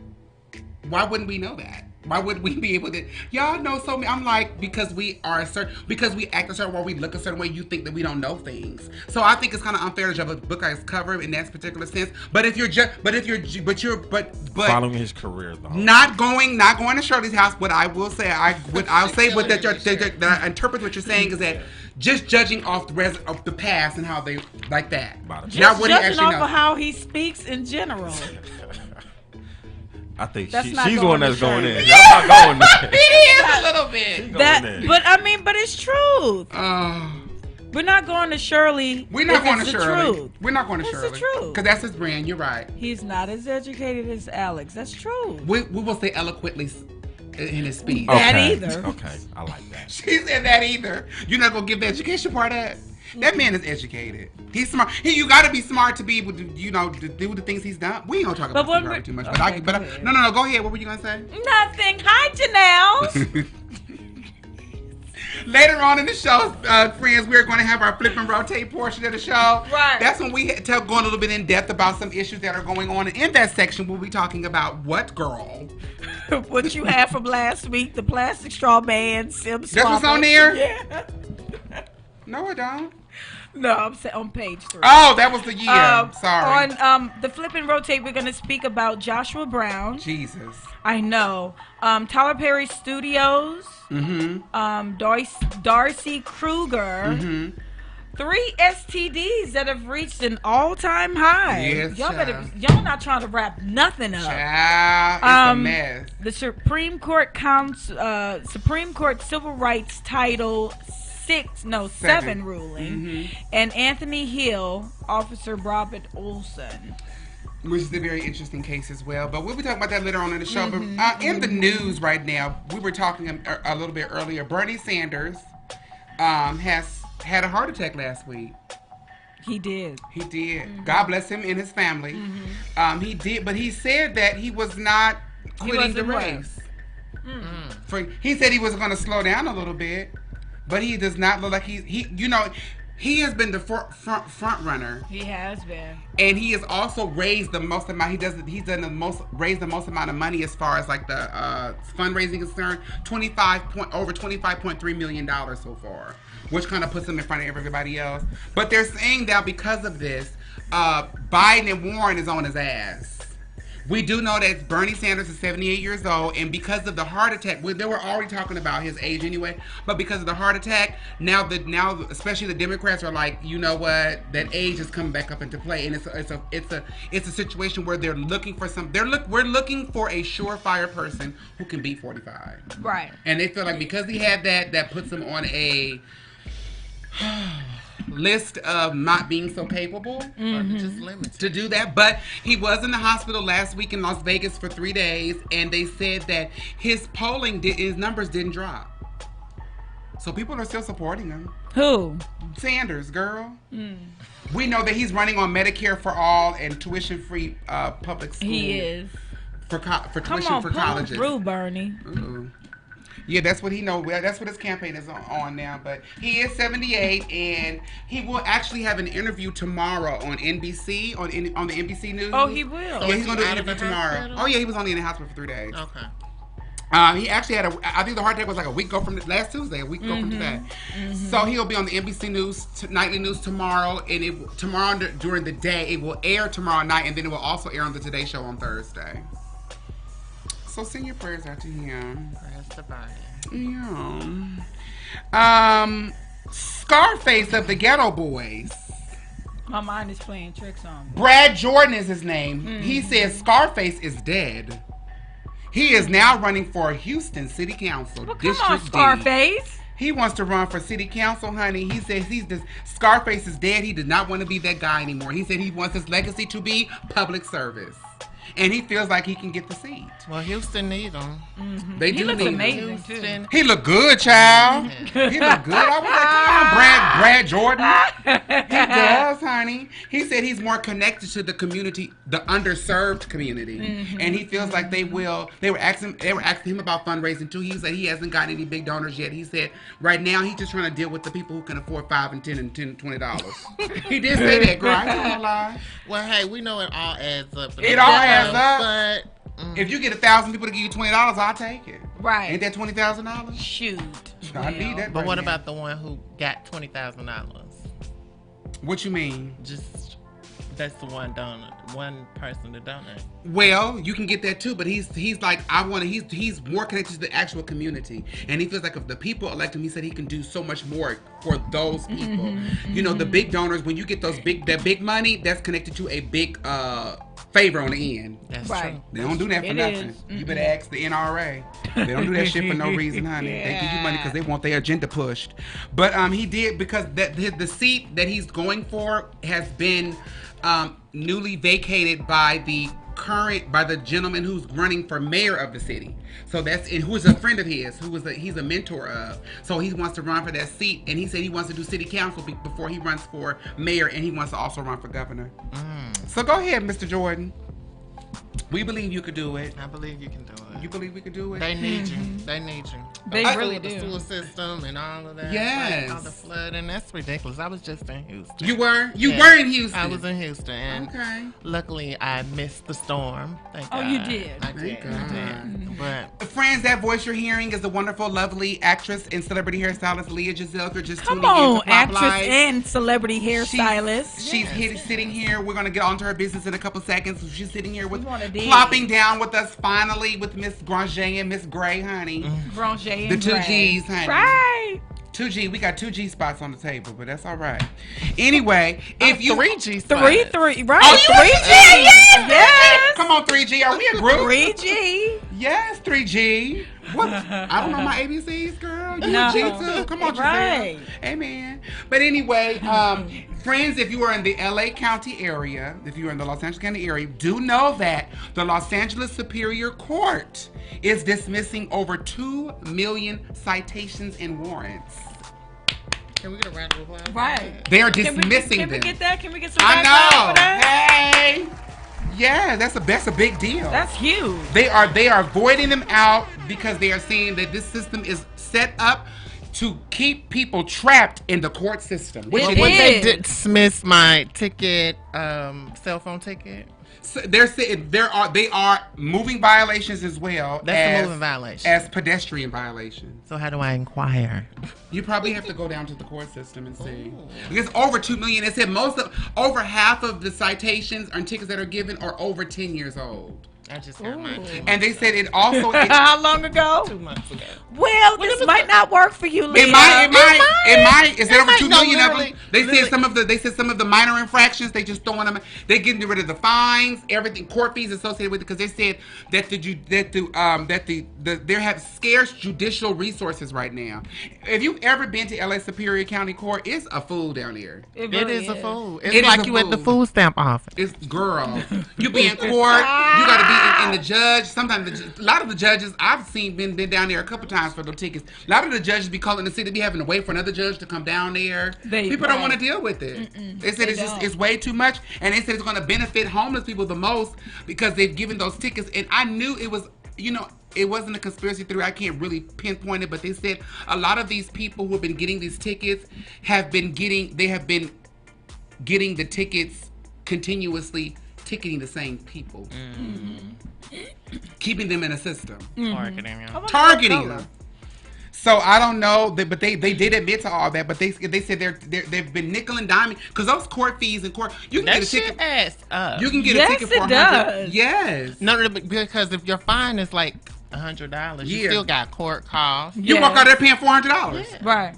why wouldn't we know that? Why would we be able to? Y'all know so many. I'm like, because we act a certain way, we look a certain way, you think that we don't know things. So I think it's kind of unfair to judge a book as cover in that particular sense. But you're following his career though. Not going to Shirley's house. What I will say, I interpret what you're saying is that just judging off the past and how they like that. Just judging off of how he speaks in general. I think she's the one that's going in. Yeah. I'm not going there. It is a little bit. But it's truth. We're not going to Shirley. We're not going to Shirley. Truth. We're not going to Shirley. That's the truth. Because that's his brand. You're right. He's not as educated as Alex. That's true. We will say eloquently in his speech. That either. Okay, I like that. She said that either. You're not going to give the education part of that? That man is educated. He's smart. You got to be smart to be able to, you know, to do the things he's done. We ain't gonna talk about Steve Harvey too much. No. Go ahead. What were you gonna say? Nothing. Hi, Janelle. Later on in the show, friends, we're going to have our flip and rotate portion of the show. Right. That's when we go a little bit in depth about some issues that are going on. And in that section, we'll be talking about what, girl? What you had from last week, the plastic straw man, Sim Swapper. That's what's on there? Yeah. No, I don't. No, I'm on page 3. Oh, that was the year. Sorry. On the flip and rotate, we're going to speak about Joshua Brown. Jesus. I know. Tyler Perry Studios. Darcy Kruger. 3 STDs that have reached an all-time high. Yes, y'all not trying to wrap nothing up. Child, it's a mess. The Supreme Court Civil Rights Title 7 ruling, and Anthony Hill, Officer Robert Olson. Which is a very interesting case as well. But we'll be talking about that later on in the show. But in the news right now, we were talking a little bit earlier. Bernie Sanders has had a heart attack last week. He did. He did. God bless him and his family. He did, but he said that he was not quitting the race. He said he was going to slow down a little bit, but he does not look like he has been the front runner. He has been, and he has also raised the most amount. Raised the most amount of money as far as like the fundraising is concerned. Over $25.3 million so far, which kind of puts him in front of everybody else. But they're saying that because of this, Biden and Warren is on his ass. We do know that Bernie Sanders is 78 years old, and because of the heart attack, they were already talking about his age anyway, but because of the heart attack, now especially the Democrats are like, you know what, that age is coming back up into play, and it's a situation where they're looking for we're looking for a surefire person who can beat 45. Right. And they feel like because he had that puts him on a list of not being so capable just limited to do that. But he was in the hospital last week in Las Vegas for 3 days, and they said that his numbers didn't drop. So people are still supporting him. Who? Sanders, girl. We know that he's running on Medicare for all and tuition-free public school. He is. For tuition for colleges. Through Bernie. Ooh. Yeah, that's what he knows. That's what his campaign is on now. But he is 78, and he will actually have an interview tomorrow on NBC, on the NBC News. Oh, he will? Yeah, he's going to do an interview tomorrow. Hospital? Oh, yeah, he was only in the hospital for 3 days. Okay. He actually had I think the heart attack was like a week ago from last Tuesday, a week ago from today. So he'll be on the NBC News, nightly news tomorrow, and tomorrow during the day, it will air tomorrow night, and then it will also air on the Today Show on Thursday. So send your prayers out to him. Prayers to Biden. Yeah. Scarface of the Ghetto Boys. My mind is playing tricks on me. Brad Jordan is his name. He says Scarface is dead. He is now running for Houston City Council. Well, District come on, Scarface. D. He wants to run for city council, honey. He says Scarface is dead. He does not want to be that guy anymore. He said he wants his legacy to be public service. And he feels like he can get the seat. Well, Houston need him. They He do looks need amazing, him. too. He look good, child. He look good. I was like, come on, Brad Jordan. He does, honey. He said he's more connected to the community, the underserved community, and he feels like they were asking him about fundraising too. He said he hasn't got any big donors yet. He said right now he's just trying to deal with the people who can afford $5 and $10 and $20. He did say that, girl. I can't lie. Well, hey, we know it all adds up. It all adds up. But if you get 1,000 people to give you $20, I'll take it. Right. Ain't that $20,000? Shoot. I need that. But right what now. about the one who got $20,000? What you mean? Just that's the one person to donate. Well, you can get that too, but he's like he's more connected to the actual community, and he feels like if the people elect him, he said he can do so much more for those people. You know, the big donors, when you get that big money, that's connected to a big favor on the end. That's Right. true. They don't do that for nothing. You better ask the NRA. They don't do that shit for no reason, honey. They give you money because they want their agenda pushed. But he did, because the seat that he's going for has been newly vacated by the gentleman who's running for mayor of the city. So who is a friend of his, he's a mentor of. So he wants to run for that seat, and he said he wants to do city council before he runs for mayor, and he wants to also run for governor. So go ahead, Mr. Jordan. We believe you could do it. I believe you can do it. You believe we could do it? They need you. They need you. They really The do. sewer system and all of that. Yes. Like, all the flooding. That's ridiculous. I was just in Houston. You were? You Yeah. were in Houston. I was in Houston. And Okay. luckily, I missed the storm. Thank Oh, God. you did? I did. Thank I God. did. But Friends, that voice you're hearing is the wonderful, lovely actress and celebrity hairstylist LEAH GEZELLE. If you're just Come tuning in on, to Plop actress Life. and celebrity hairstylist. She's sitting here. We're going to get onto her business in a couple seconds. She's sitting here with We wanna dig. plopping down with us finally with Miss Granger and Miss Gray, honey. Granger and The two Gray. G's, honey. Right. 2G. We got 2G spots on the table, but that's all right. Anyway, if you 3G Three, spots. right. Oh, you 3G. yes. Yes. Come on, 3G. Are we a group? 3G. Yes, 3G. What? I don't know my ABCs, girl. You No. a G too. Come on, Giselle. Right. Amen. But anyway, friends, if you are in the LA County area, if you are in the Los Angeles County area, do know that the Los Angeles Superior Court is dismissing over 2 million citations and warrants. Can we get a round of applause? Right. They are dismissing Can we them. get that? Can we get some I background know. for that? Hey. Yeah, that's a big deal. That's huge. They are voiding them out because they are saying that this system is set up to keep people trapped in the court system. Which It it Would is. they dismiss my ticket, cell phone ticket? So they're saying they are moving violations as well. That's a moving violation. As pedestrian violations. So how do I inquire? You probably have to go down to the court system and see. Because over 2 million. It said over half of the citations and tickets that are given are over 10 years old. I just got mine. And they said it also. How long ago? 2 months ago. Well, this might not work for you, Leah. It might. Is there over 2 million of them? They literally. said some of the minor infractions. They just throwing them. They getting rid of the fines, everything, court fees associated with it, because they said that there have scarce judicial resources right now. If you've ever been to LA Superior County Court, it's a fool down there. It It really is a fool. It's It is like a you at the fool. food stamp office. It's girl. You be in court. You got to be in the judge. Sometimes a lot of the judges I've seen been down there a couple times for those tickets. A lot of the judges be calling the city, be having to wait for another judge to come down there. People don't want to deal with it. They said it's way too much, and they said it's going to benefit homeless people the most because they've given those tickets. And I knew it was, it wasn't a conspiracy theory. I can't really pinpoint it, but they said a lot of these people who have been getting these tickets have been getting the tickets continuously, ticketing the same people, keeping them in a system, targeting them. So I don't know, but they did admit to all that. But they said they've been nickel and diming because those court fees and court you can get a ticket. Adds up. You can get a ticket for $100. Yes. No, because if your fine is like $100, you still got court costs. You walk out there paying $400. Yeah. Right.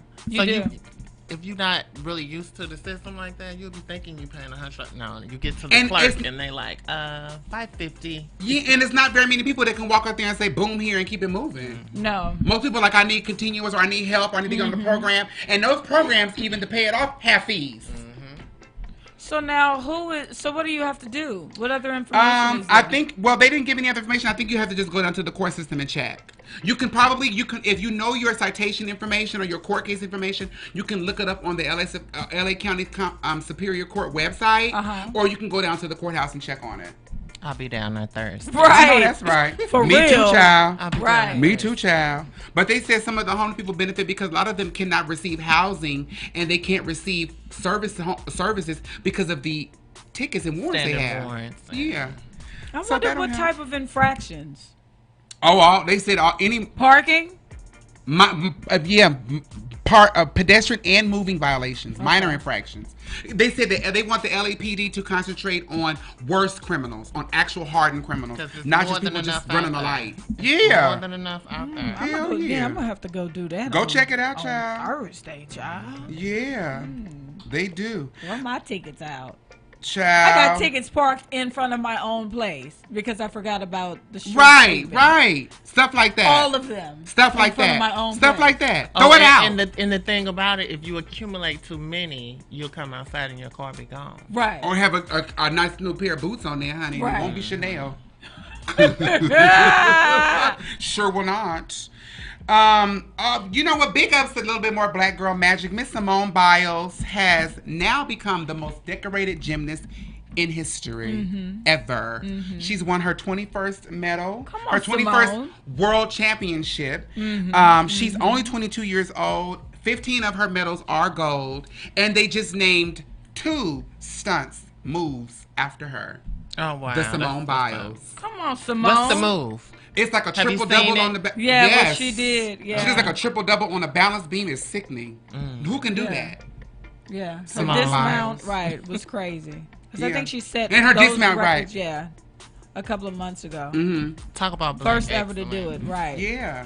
If you're not really used to the system like that, you'll be thinking you're paying $100. No, you get to the clerk and they like $550. Yeah, and it's not very many people that can walk out there and say boom here and keep it moving. No. Most people are like, I need continuous, or I need help, or I need to get on the program, and those programs, even to pay it off, have fees. So now, what do you have to do? What other information? I think. Well, they didn't give any other information. I think you have to just go down to the court system and check. You can if you know your citation information or your court case information, you can look it up on the LA County Superior Court website, or you can go down to the courthouse and check on it. I'll be down there Thursday. Right. No, that's right. For Me real. too, child. I'll be Right. down Me too, child. But they said some of the homeless people benefit because a lot of them cannot receive housing and they can't receive services because of the tickets and warrants they have. Warrants. Yeah. I So wonder they don't what have- type of infractions. They said any Parking. pedestrian and moving violations, minor infractions. They said that they want the LAPD to concentrate on worse criminals, on actual hardened criminals, not just people just running a light. Yeah. More than enough out there. Hell yeah. I'm gonna have to go do that. Go check it out, child. Thursday, child. Yeah, they do. Where are my tickets out? Child. I got tickets parked in front of my own place because I forgot about the street Right, sweeping. right. Stuff like that. All of them. Stuff in like front that. Of my own Stuff place. like that. Throw it out. And the thing about it, if you accumulate too many, you'll come outside and your car be gone. Right. Or have a nice new pair of boots on there, honey. Right. It won't be Chanel. Sure will not. You know what? Big ups a little bit more black girl magic. Miss Simone Biles has now become the most decorated gymnast in history ever. She's won her 21st medal, Come on, her 21st Simone. world championship. She's only 22 years old. 15 of her medals are gold, and they just named 2 stunts moves after her. Oh, wow. The Simone Biles. Come on, Simone. What's the move? It's like a Have you triple double seen on it? the back. Yeah, yes. what she did. Yeah. She does like a triple double on a balance beam. Is sickening. Who can do that? Yeah. Her Simone dismount, Biles. right, was crazy. Because I Yeah. think she set And her those dismount, records, right. yeah, a couple of months ago. Talk about black First ever to do excellence. it, right. Yeah.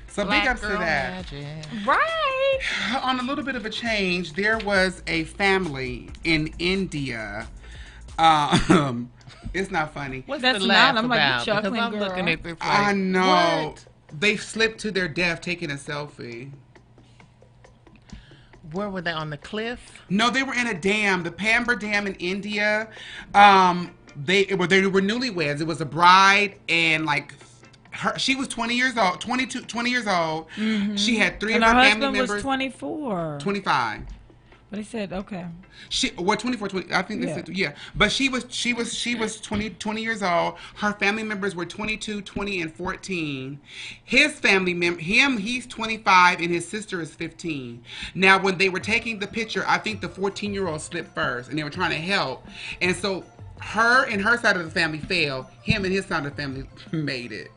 So Black big ups to girl that. magic. Right. On a little bit of a change, there was a family in India. It's not funny. What's That's the laugh not. I'm like, you about? chuckling, Because I'm girl. looking at this like, I know. what? They slipped to their death taking a selfie. Where were they, on the cliff? No, they were in a dam, the Pamber Dam in India. They were newlyweds. It was a bride and like She was 20 years old, 20 years old. Mm-hmm. She had 3 and of her family husband members. was 24. 25. But he said, okay. 24, 20, I think they said, yeah. But she was 20 years old. Her family members were 22, 20, and 14. His family he's 25 and his sister is 15. Now, when they were taking the picture, I think the 14-year-old slipped first and they were trying to help. And so her and her side of the family failed. Him and his side of the family made it.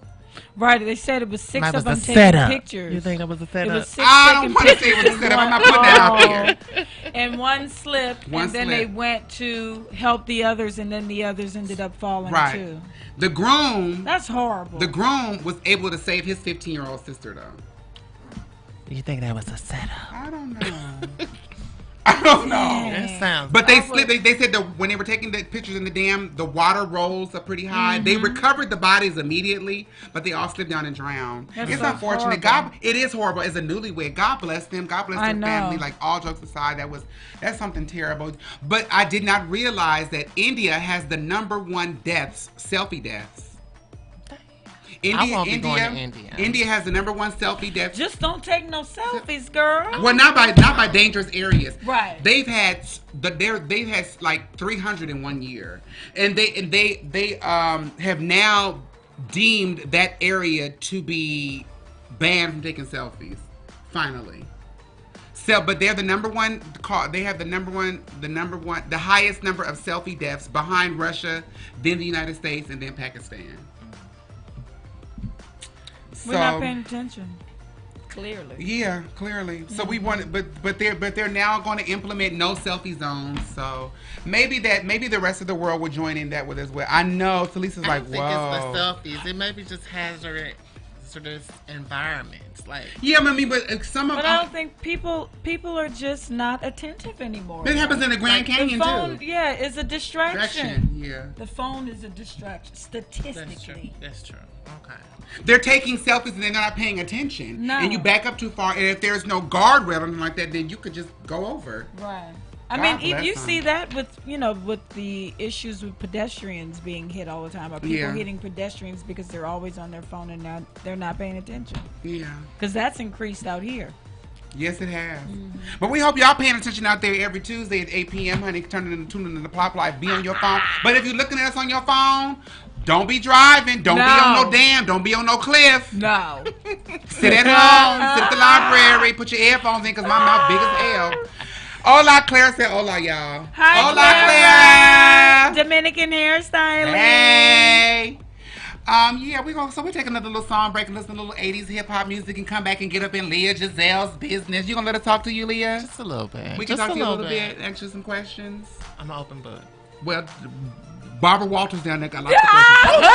Right, they said it was 6 That of was them the taking setup. pictures. You think that was a It setup? was 6 I don't taking want to say pictures it was a setup. I'm not and putting that out there. And one slipped, and then they went to help the others, and then the others ended up falling too. The groom. That's horrible. The groom was able to save his 15-year-old sister, though. You think that was a setup? I don't know. I don't know. That sounds. But they slipped. They said that when they were taking the pictures in the dam, the water rolls up pretty high. Mm-hmm. They recovered the bodies immediately, but they all slipped down and drowned. That's It's so unfortunate. horrible. It is horrible. As a newlywed, God bless them. God bless their family. Like, all jokes aside, that's something terrible. But I did not realize that India has the #1 selfie deaths. I won't be going to India. India has the #1 selfie death. Just don't take no selfies, girl. Well, not by dangerous areas. Right. They've had like 300 in 1 year, and they have now deemed that area to be banned from taking selfies. Finally. So, but they're the #1. They have the highest number of selfie deaths behind Russia, then the United States, and then Pakistan. We're not paying attention. Clearly. Yeah, clearly. So we want, but they're now going to implement no selfie zones. So maybe the rest of the world will join in that with as well. I know. Salisa's like, whoa. I think it's the selfies. It may be just hazardous environments, like. Yeah, I mean, but some of. But I don't think people are just not attentive anymore. It happens in the Grand Canyon the phone, too. Yeah, it's a distraction. Yeah. The phone is a distraction statistically. That's true. Okay. They're taking selfies and they're not paying attention. No. And you back up too far, and if there's no guardrail or anything like that, then you could just go over. Right. God I mean, bless you them. see that with the issues with pedestrians being hit all the time, or people hitting pedestrians because they're always on their phone and they're not paying attention. Yeah. Because that's increased out here. Yes, it has. Mm-hmm. But we hope y'all paying attention out there every Tuesday at 8 p.m. Honey, tune in to the Plop Life. Be on your phone. But if you're looking at us on your phone, don't be driving. Don't be on no dam. Don't be on no cliff. No. Sit at home. Sit at the library. Put your earphones in because my mouth big as hell. Hola, Claire said hola, y'all. Hi, Hola, Claire. Dominican hairstylist. Hey. We're taking another little song break and listen to a little 80s hip hop music and come back and get up in Leah Giselle's business. You gonna let us talk to you, Leah? Just a little bit. We can talk to you a little bit, ask you some questions. I'm an open book. Well, Barbara Walters down there got lots of questions.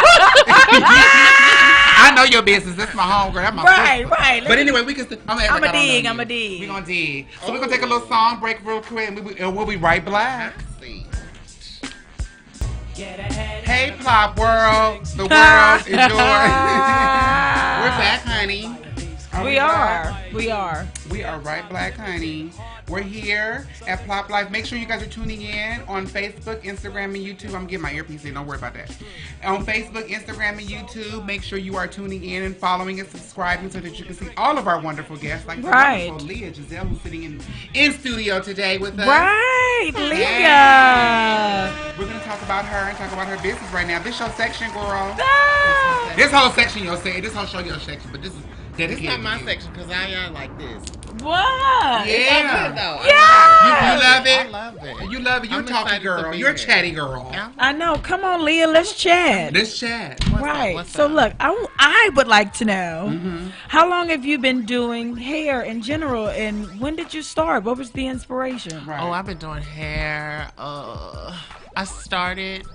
I know your business. That's my homegirl. That's my sister. Right. But anyway, we can. I'm a dig. We're gonna dig. So we're gonna take a little song break real quick, and we'll be right back. Hey, Plop world. The world is yours. We're back, honey. We are. We are right back, honey. We're here at Plop Life. Make sure you guys are tuning in on Facebook, Instagram, and YouTube. I'm getting my earpiece in. Don't worry about that. On Facebook, Instagram, and YouTube, make sure you are tuning in and following and subscribing so that you can see all of our wonderful guests. Like wonderful Leah Giselle, who's sitting in studio today with us. Right, Leah. We're going to talk about her and talk about her business right now. This your section, girl. Ah. This whole section, you'll say. This whole show, your section. But this is dedicated. It's not my section because I like this. What? Yeah. Yeah. You love it? I love it. You love it. You're a talky girl. You're a chatty girl. I know. Come on, Leah. Let's chat. Let's chat. Right. So look, I would like to know, how long have you been doing hair in general, and when did you start? What was the inspiration? Right. Oh, I've been doing hair. I started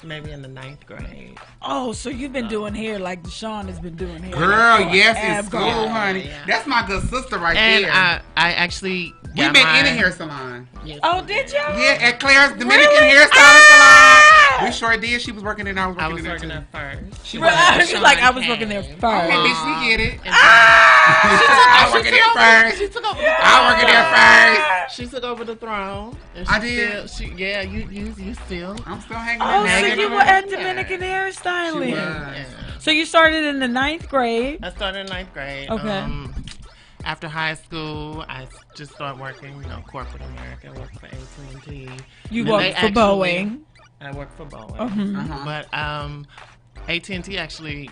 maybe in the 9th grade. Oh, so you've been doing hair like Deshon has been doing hair. Girl, yes, in school, honey. Yeah. That's my good sister right there. And I actually we met in a hair salon. Yes, oh, did y'all? Yeah, at Claire's Dominican hairstyle salon. We sure did. She was working there. I was working there. There first. She's like, I was working there first. Okay, bitch, we get it. I was working there first. She took over. I was working there first. She took over the throne. And I did. You still. I'm still hanging Oh, in so there. you were at Dominican Hairstyling. Yeah. So you started in the 9th grade. I started in 9th grade. Okay. After high school, I just started working, corporate America. I worked for AT&T. You worked for Boeing. I worked for Boeing. But AT&T actually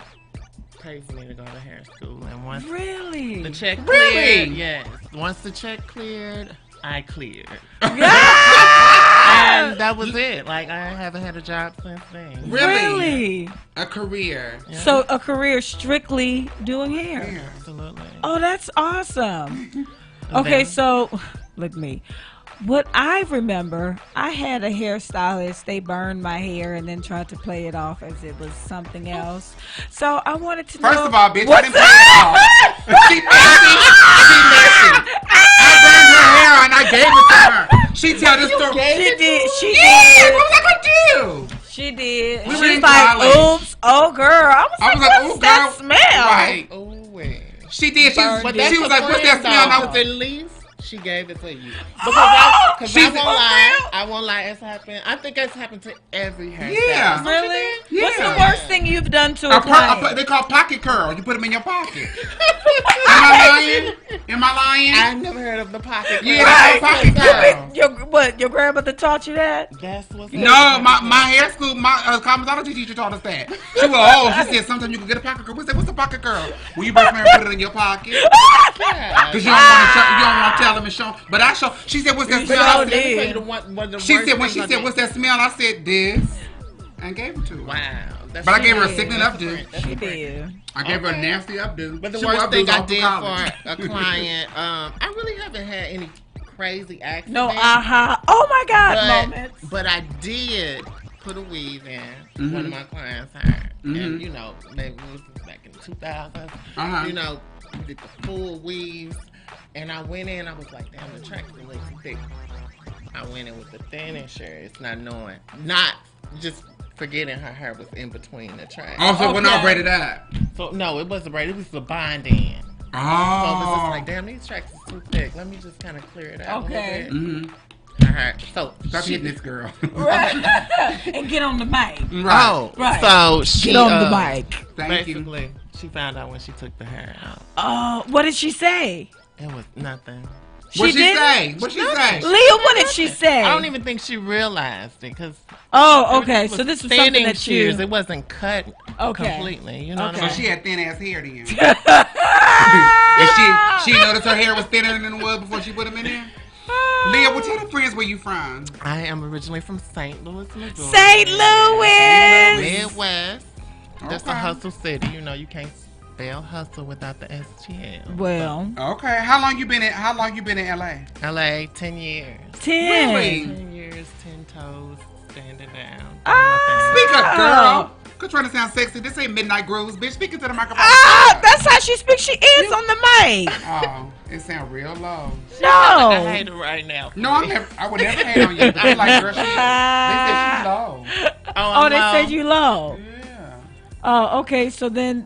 paid for me to go to hair school. And once the check cleared, yes. Once the check cleared, I cleared. And that was it. Like, I haven't had a job since then. Really? A career. Yeah. So a career strictly doing hair. Yeah. Absolutely. Oh, that's awesome. Okay, so look at me. What I remember, I had a hairstylist. They burned my hair and then tried to play it off as it was something else. So I wanted to know. First of all, bitch, I didn't play it off. She messy. I burned her hair and I gave it to her. She tell this story. She did. She Yeah, did. what was I gonna do? She did. We were She's in like, college. oops, oh girl. I was like, oh, what's that girl. smell? Right. Oh, wait. She did. She was But like, what's that smell? And I was at least she gave it to you. Because She's- I won't lie, it's happened. I think it's happened to every hairstylist. Yeah. Really? Yeah. What's the worst thing you've done to a client? they call pocket curl. You put them in your pocket. Am I lying? Am I lying? I never heard of the pocket. Yeah, that's a pocket curl. Your grandmother taught you that? That's what's No, my hair school, my cosmetology teacher taught us that. She said sometimes you can get a pocket curl. We said, what's a pocket curl? When you brush my hair, put it in your pocket. Because you don't want to tell them and show. But I show. She said, what's that smell? I said, she said, when she said, what's that smell? I said, this. And gave it to her. Wow. But I gave her a sickening updo. She did. I gave her a nasty updo. But the She worst updos thing I off did college. for a client, I really haven't had any crazy accidents. No, oh my God, moments. But I did put a weave in one of my clients' hair. And, maybe it was back in 2000. Did the full weaves. And I went in, I was like, damn, the track's a little thick. I went in with the thin insurance, not just forgetting her hair was in between the tracks. Oh, so it wasn't all braided up. So, no, it wasn't braided, it was the bind-in. Oh. So I was just like, damn, these tracks are too thick. Let me just kind of clear it out Okay. a little bit. Alright, so Stop hitting this girl. Right. And get on the mic. Right. Oh, Right. so she Get on the mic. Thank you. basically, she found out when she took the hair out. Oh, what did she say? It was nothing. What'd she didn't? say? What'd she say? Leah, what did she say? I don't even think she realized it because. Oh, okay. So this was something that shears. you. It wasn't cut completely. You know what I So mean? she had thin ass hair then. And she noticed her hair was thinner than it was before she put them in there. Leah, well, tell the friends where you from. I am originally from St. Louis, Missouri. St. Louis. Midwest. That's a Okay. hustle city. You can't spell hustle without the STL. Well, Okay, how long you been in LA? LA, 10 years. 10. Really? 10 years, 10 toes, standing down. Speak up, girl. Quit trying to sound sexy. This ain't Midnight Grooves, bitch. Speak into the microphone. That's how she speaks. She is on the mic. Oh, it sound real low. I No. hate her right now. No, I would never hate on you. I like, girl, they said she's low. Oh, they said you low. Yeah. Oh, okay. So then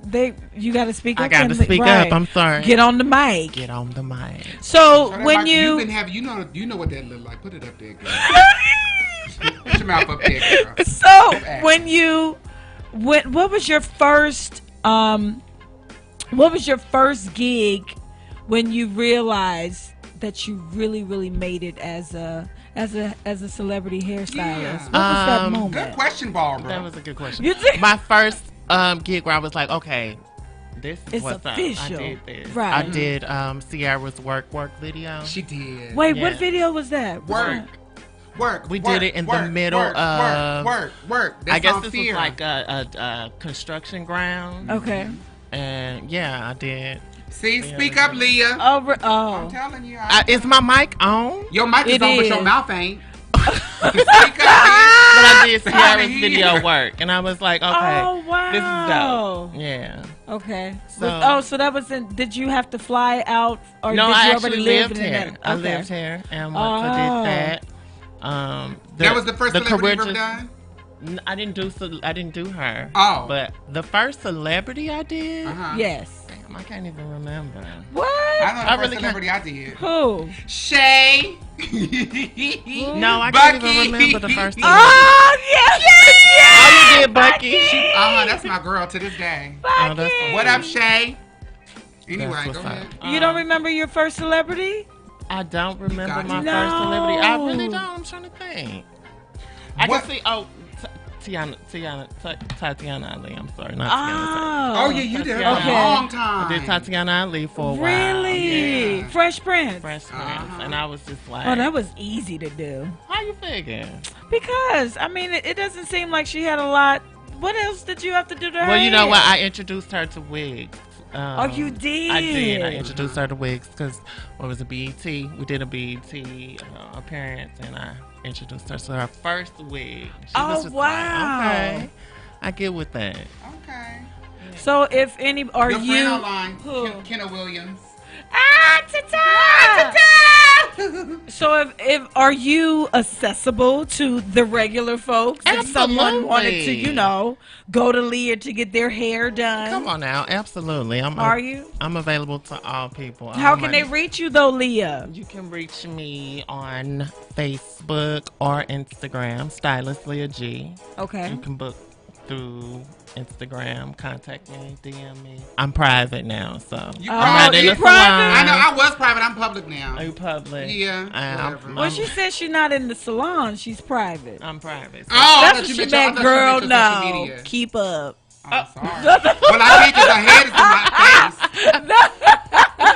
you got to speak up. I got to and- speak right. up. I'm sorry. Get on the mic. Get on the mic. So that when mic- you been having, you know what that look like. Put it up there, girl. Put your mouth up there, girl. so when you what was your first gig when you realized that you really made it as a celebrity hairstylist? Yeah. What was that moment? Good question, Barbara. That was a good question. You think- My first gig where I was like, okay, this is It's what's official. up. I did this. Right. I did Sierra's work video. She did. Wait, what Yeah. video was that? Work. We did it in the middle of. Work. I guess on this Sierra. was like a construction ground. Okay. And yeah, I did. See, speak up, Leah. I'm Oh. telling you. Is my mic on? Your mic is It on, but is. your mouth ain't. Speak up, Leah. But I did Sorry. Sierra's video work, and I was like, okay, Oh, wow. this is dope. Yeah. Okay. So- So that was in. Did you have to fly out, or No, did I you actually already lived live in here. that? I Okay. lived here, and once I did that, That was the first celebrity you ever done? I didn't do her. Oh. But the first celebrity I did. Yes. Damn, I can't even remember. What? I know the I first really celebrity I did. Who? Shay. No, I can't even remember the first time. Oh, yes. Oh, you did Bucky. That's my girl to this day. Oh, that's What up, Shay? Anyway, That's go what's ahead. up. You don't remember your first celebrity? I don't remember got my you. first celebrity. I really No. don't. I'm trying to think. I What? can see. Oh, Tatiana Ali. I'm sorry, not Tiana. Oh, yeah, you did it for a Okay. long time. I did Tatiana Ali for a while. Really? Yeah. Fresh Prince? Fresh Prince, and I was just like, Oh, that was easy to do. how you figure? Because, I mean, it doesn't seem like she had a lot. What else did you have to do to her? Well, you know hair? what? I introduced her to wigs. Oh, you did? I did. I introduced her to wigs because what was a BET? We did a BET appearance, and I introduced her to her first wig. She was just wow. like, okay, I get with that. Okay. So, if any, are Your you? friend online, Who? Kenna Williams. Ta-ta! So if are you accessible to the regular folks? If someone wanted to, go to Leah to get their hair done. Come on now, absolutely. Are you? I'm available to all people. How can they reach you though, Leah? You can reach me on Facebook or Instagram, Stylist Leah G. Okay. You can book through Instagram, contact me, DM me. I'm private now, so You I'm private? not in the You private? salon. I know I was private. I'm public now. Are you public? Yeah, I'm, whatever. Well, she said she's not in the salon. She's private. I'm private. Oh, I That's thought what you she meant your- I meant, thought you girl. meant your social No, media. keep up. Oh, sorry. Well, I can't because her head is in my face.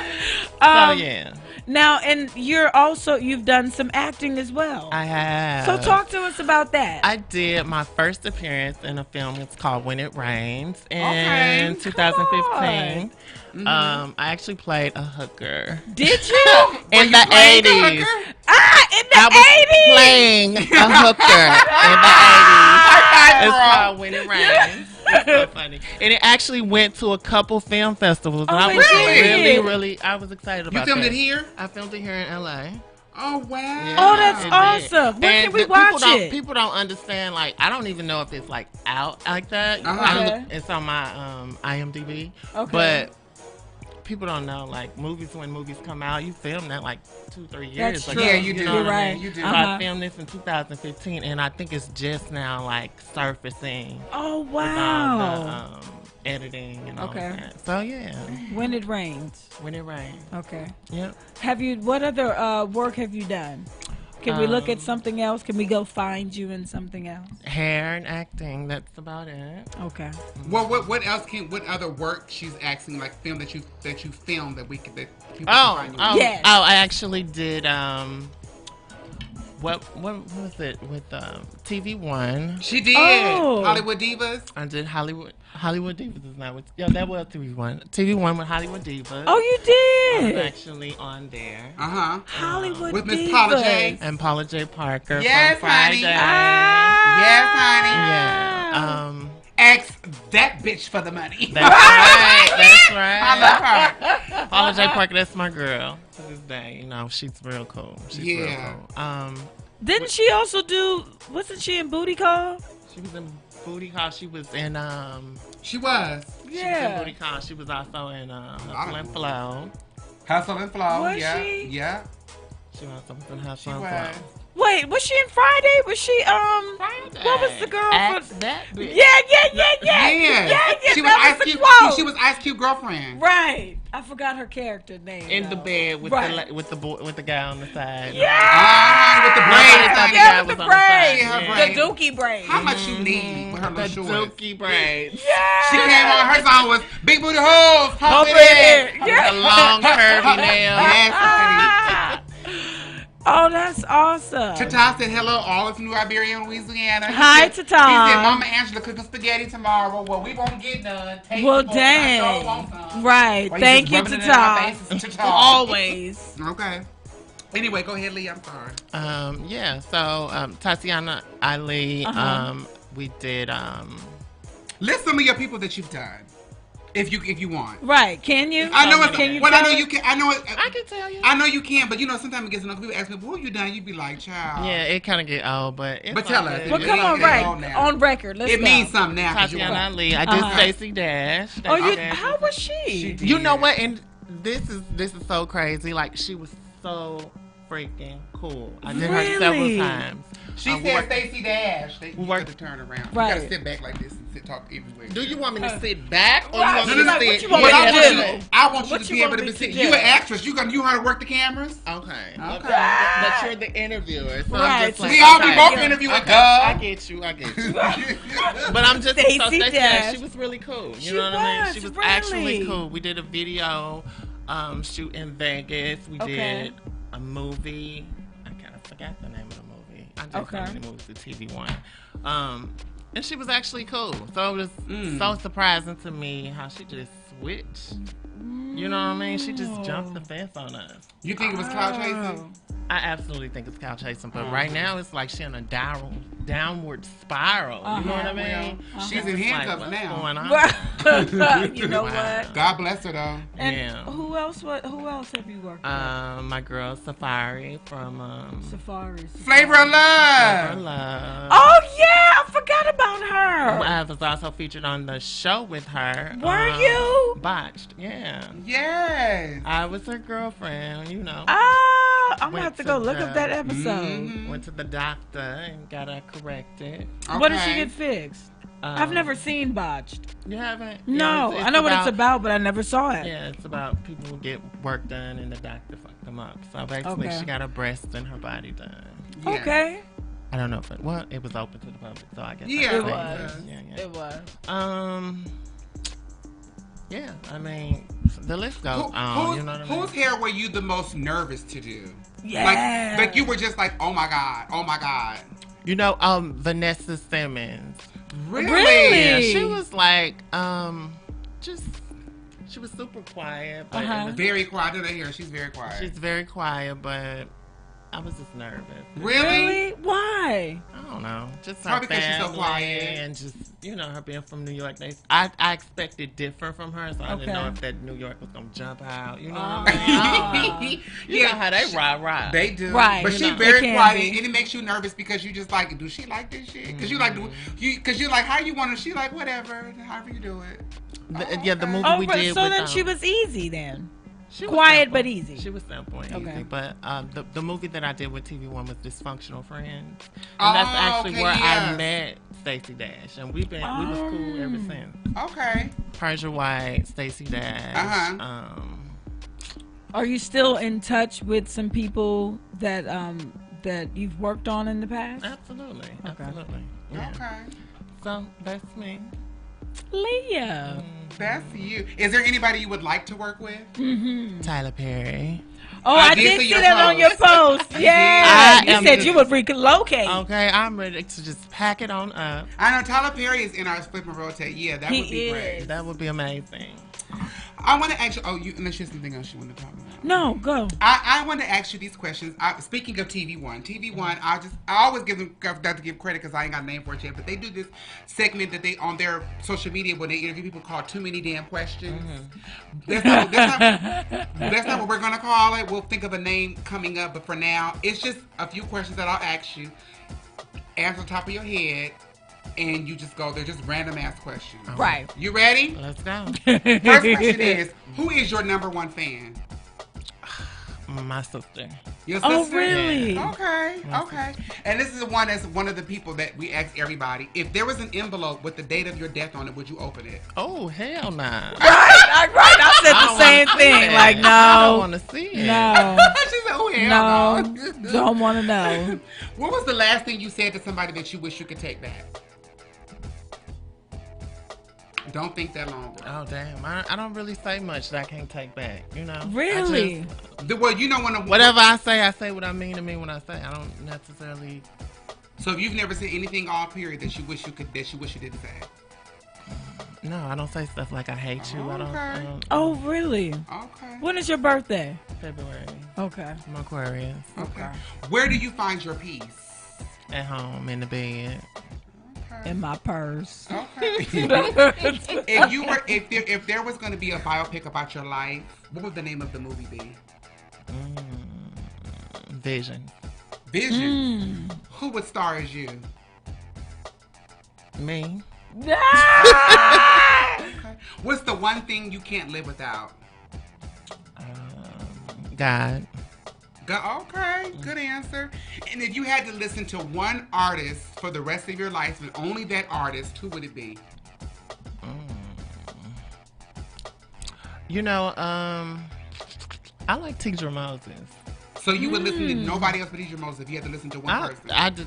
So yeah, Now, and you've done some acting as well. I have. So talk to us about that. I did my first appearance in a film. It's called When It Rains in Okay. 2015. I actually played a hooker. Did you? In you the played the 80s. hooker? In the I was 80s. playing a hooker in the 80s. It's called When It Rains. It's so funny. And it actually went to a couple film festivals. And I it was did? really, I was excited You about filmed that. it here? I filmed it here in LA. Oh wow! Yeah, Oh, that's it did. awesome. When And can we the- watch people it? People don't understand. Like, I don't even know if it's like out like that. Okay. It's on my IMDb. Okay. But people don't know. Like, when movies come out, you film that like 2-3 years That's ago. true. Yeah, you do. know You're what I right. mean? You do. So Uh-huh. I filmed this in 2015, and I think it's just now like surfacing. Oh, With wow. all the editing and all Okay. that. So yeah, When It Rains. When It Rains. Okay. Yep. What other work have you done? Can we look at something else? Can we go find you in something else? Hair and acting. That's about it. Okay. What else what other work she's asking, like film that you filmed that people Oh, can find you? Yes. Oh, I actually did. What was it with TV One? She did Oh. Hollywood Divas. I did Hollywood Divas is not with. Yeah, that was TV One. TV One with Hollywood Divas. Oh, you I was did. actually on there. Hollywood With Miss Divas. Paula J. And Paula J. Parker Yes, from honey. Friday. Yes, honey. Yeah. Ask that bitch for the money. That's right. That's right. I love her. Paula J. Parker, that's my girl to this day. You know, she's real cool. She's Yeah. real cool. Didn't she also wasn't she in Booty Call? She was in Booty Call. She was in She was. She was in Yeah. Booty Call. She was also in Hustle and of- Flow. Hustle and Flow. Was yeah. she? Yeah. She was in Hustle She and was. Flow. Wait, was she in Friday? Was she what was the girl Ask for that bitch. Yeah. Yeah. She was that Ice the Cube. quote. She was Ice Cube girlfriend. Right. I forgot her character name. In the though. bed with Right. with the guy on the side. Yeah. With the Nobody braids. thought honey. the Yeah, guy with the was on the side. braids. Yeah, her The braids. dookie braids. How much you need with her The little shorts? dookie braids. Yeah. She came on. Her song was Big Booty Hoes. Pump Pump it it in. in. Yeah. The long curvy nails. Yes, honey. Oh, that's awesome. Tata said hello, all of New Iberia and Louisiana. He Hi, said- Tata. He said, Mama Angela cooking spaghetti tomorrow. Well, we won't get none. Take Well, some more. I sure dang. want some. Right. Why Thank just you, rubbing it in our Tata. faces, Tata? Always. Okay. Anyway, go ahead, Lee. I'm sorry. Yeah, so Tatiana Ali, Uh-huh. we did List some of your people that you've done. If you want. Right. Can you? I know it. Can you Well, I know tell you can. I know it. I can tell you. I know you can, but you know sometimes it gets enough people ask me, "What you done?" You be like, "Child." Yeah, it kind of get old, but it's tell us. Well, come on, right on record. Let's It go. means something now. Tatiana LEAH. I did Stacey Dash. Oh, how was she? You know what? And this is so crazy. Like, she was so freaking cool. I did her several times. She said Stacey Dash. You got to turn around. Right. You got to sit back like this and talk everywhere. Do you want me to sit back or Right. you want me to sit? What you want me to do? I want you to be able to sit. You an actress. You know how to work the cameras? Okay. Ah. But you're the interviewer. So Right. I'm just like, We all be both interviewing. I get you. But I'm just Stacey Dash. she was really cool. You She know what I mean? was, She was really. actually cool. We did a video shoot in Vegas. We did a movie. I kind of forgot the name of the movie. I did so many movies with TV One. And she was actually cool. So it was so surprising to me how she just switched. You know what I mean? She just jumped the fence on us. You think it was cloud chasing? I absolutely think it's cloud chasing, but right now it's like she in a downward spiral. You know what I mean? She's in handcuffs what's now. going on? You know what? God bless her though. And who else have you worked with? My girl Safari from Safari. Flavor of Love. Oh yeah, I forgot about her. I was also featured on the show with her. Were you? Botched, yeah. Yes. I was her girlfriend, you know. Oh, I'm gonna have to go look up that episode. Went to the doctor and got her corrected. Okay. What did she get fixed? I've never seen Botched. You haven't? No, Yeah, I know what it's about, but I never saw it. Yeah, it's about people who get work done and the doctor fucked them up. So basically, she got her breasts and her body done. Yeah. Okay. I don't know if it was open to the public, so I guess Yeah, it was. Yeah. It was. Yeah, I mean, the list goes on. You know what I mean? Whose hair were you the most nervous to do? Yeah. Like you were just like, oh my God. You know, Vanessa Simmons. Really? Yeah, she was like, she was super quiet. But very quiet. I didn't hear. She's very quiet. She's very quiet, but I was just nervous. Really? Why? I don't know. Just her probably because she's so quiet and just her being from New York. I expected different from her, so I didn't know if that New York was gonna jump out. You know what I mean? You know how they rah. They do. Right. But she's very quiet, and it makes you nervous because you just like, do she like this shit? Because you like, because you're like, how you want to? She like, whatever, however you do it. The movie we did. So with, then she was easy then. She was quiet simple. but easy. She was simple and Okay. easy. But the movie that I did with TV One was Dysfunctional Friends, and that's actually where I met Stacey Dash, and we was cool ever since. Okay. Persia White, Stacey Dash. Are you still in touch with some people that that you've worked on in the past? Absolutely. Okay. Absolutely. Yeah. Okay. So that's me. Leah. That's you. Is there anybody you would like to work with? Tyler Perry. Oh, I did see that on your post. Yeah. You said you would relocate. Okay, I'm ready to just pack it on up. I know Tyler Perry is in our Flip and Rotate. Yeah, that would be great. That would be amazing. I want to ask you, unless you have something else you want to talk about. No, go. I want to ask you these questions. Speaking of TV One, I always give them, not to give credit because I ain't got a name for it yet, but they do this segment that they, on their social media, when they interview people, called Too Many Damn Questions. That's not what we're going to call it. We'll think of a name coming up, but for now, it's just a few questions that I'll ask you. Answer the top of your head. And you just go, they're just random ass questions. Right. You ready? Let's go. First question is, who is your number one fan? My sister. Your sister? Oh, really? Yeah. Okay. And this is one that's one of the people that we ask everybody. If there was an envelope with the date of your death on it, would you open it? Oh, hell nah. Right. I said the same thing. Like, no. I don't want to see it. No. She said, oh, hell no. Don't want to know. What was the last thing you said to somebody that you wish you could take back? Don't think that long. Oh, damn. I don't really say much that I can't take back, you know? Really? Whatever I say what I mean to me when I say it. I don't necessarily... So you've never said anything all period that you wish you didn't say? No, I don't say stuff like I hate you. Okay. I don't, Oh, really? Okay. When is your birthday? February. Okay. I'm Aquarius. Okay. Where do you find your peace? At home, in the bed. Okay. In my purse. Okay. if there was going to be a biopic about your life, what would the name of the movie be? Vision. Vision. Who would star as you? Me. Okay. What's the one thing you can't live without? God. Okay, good answer. And if you had to listen to one artist for the rest of your life and only that artist, who would it be? You know, I like Tidra Moses. So you would listen to nobody else but Tidra Moses if you had to listen to one person? I do.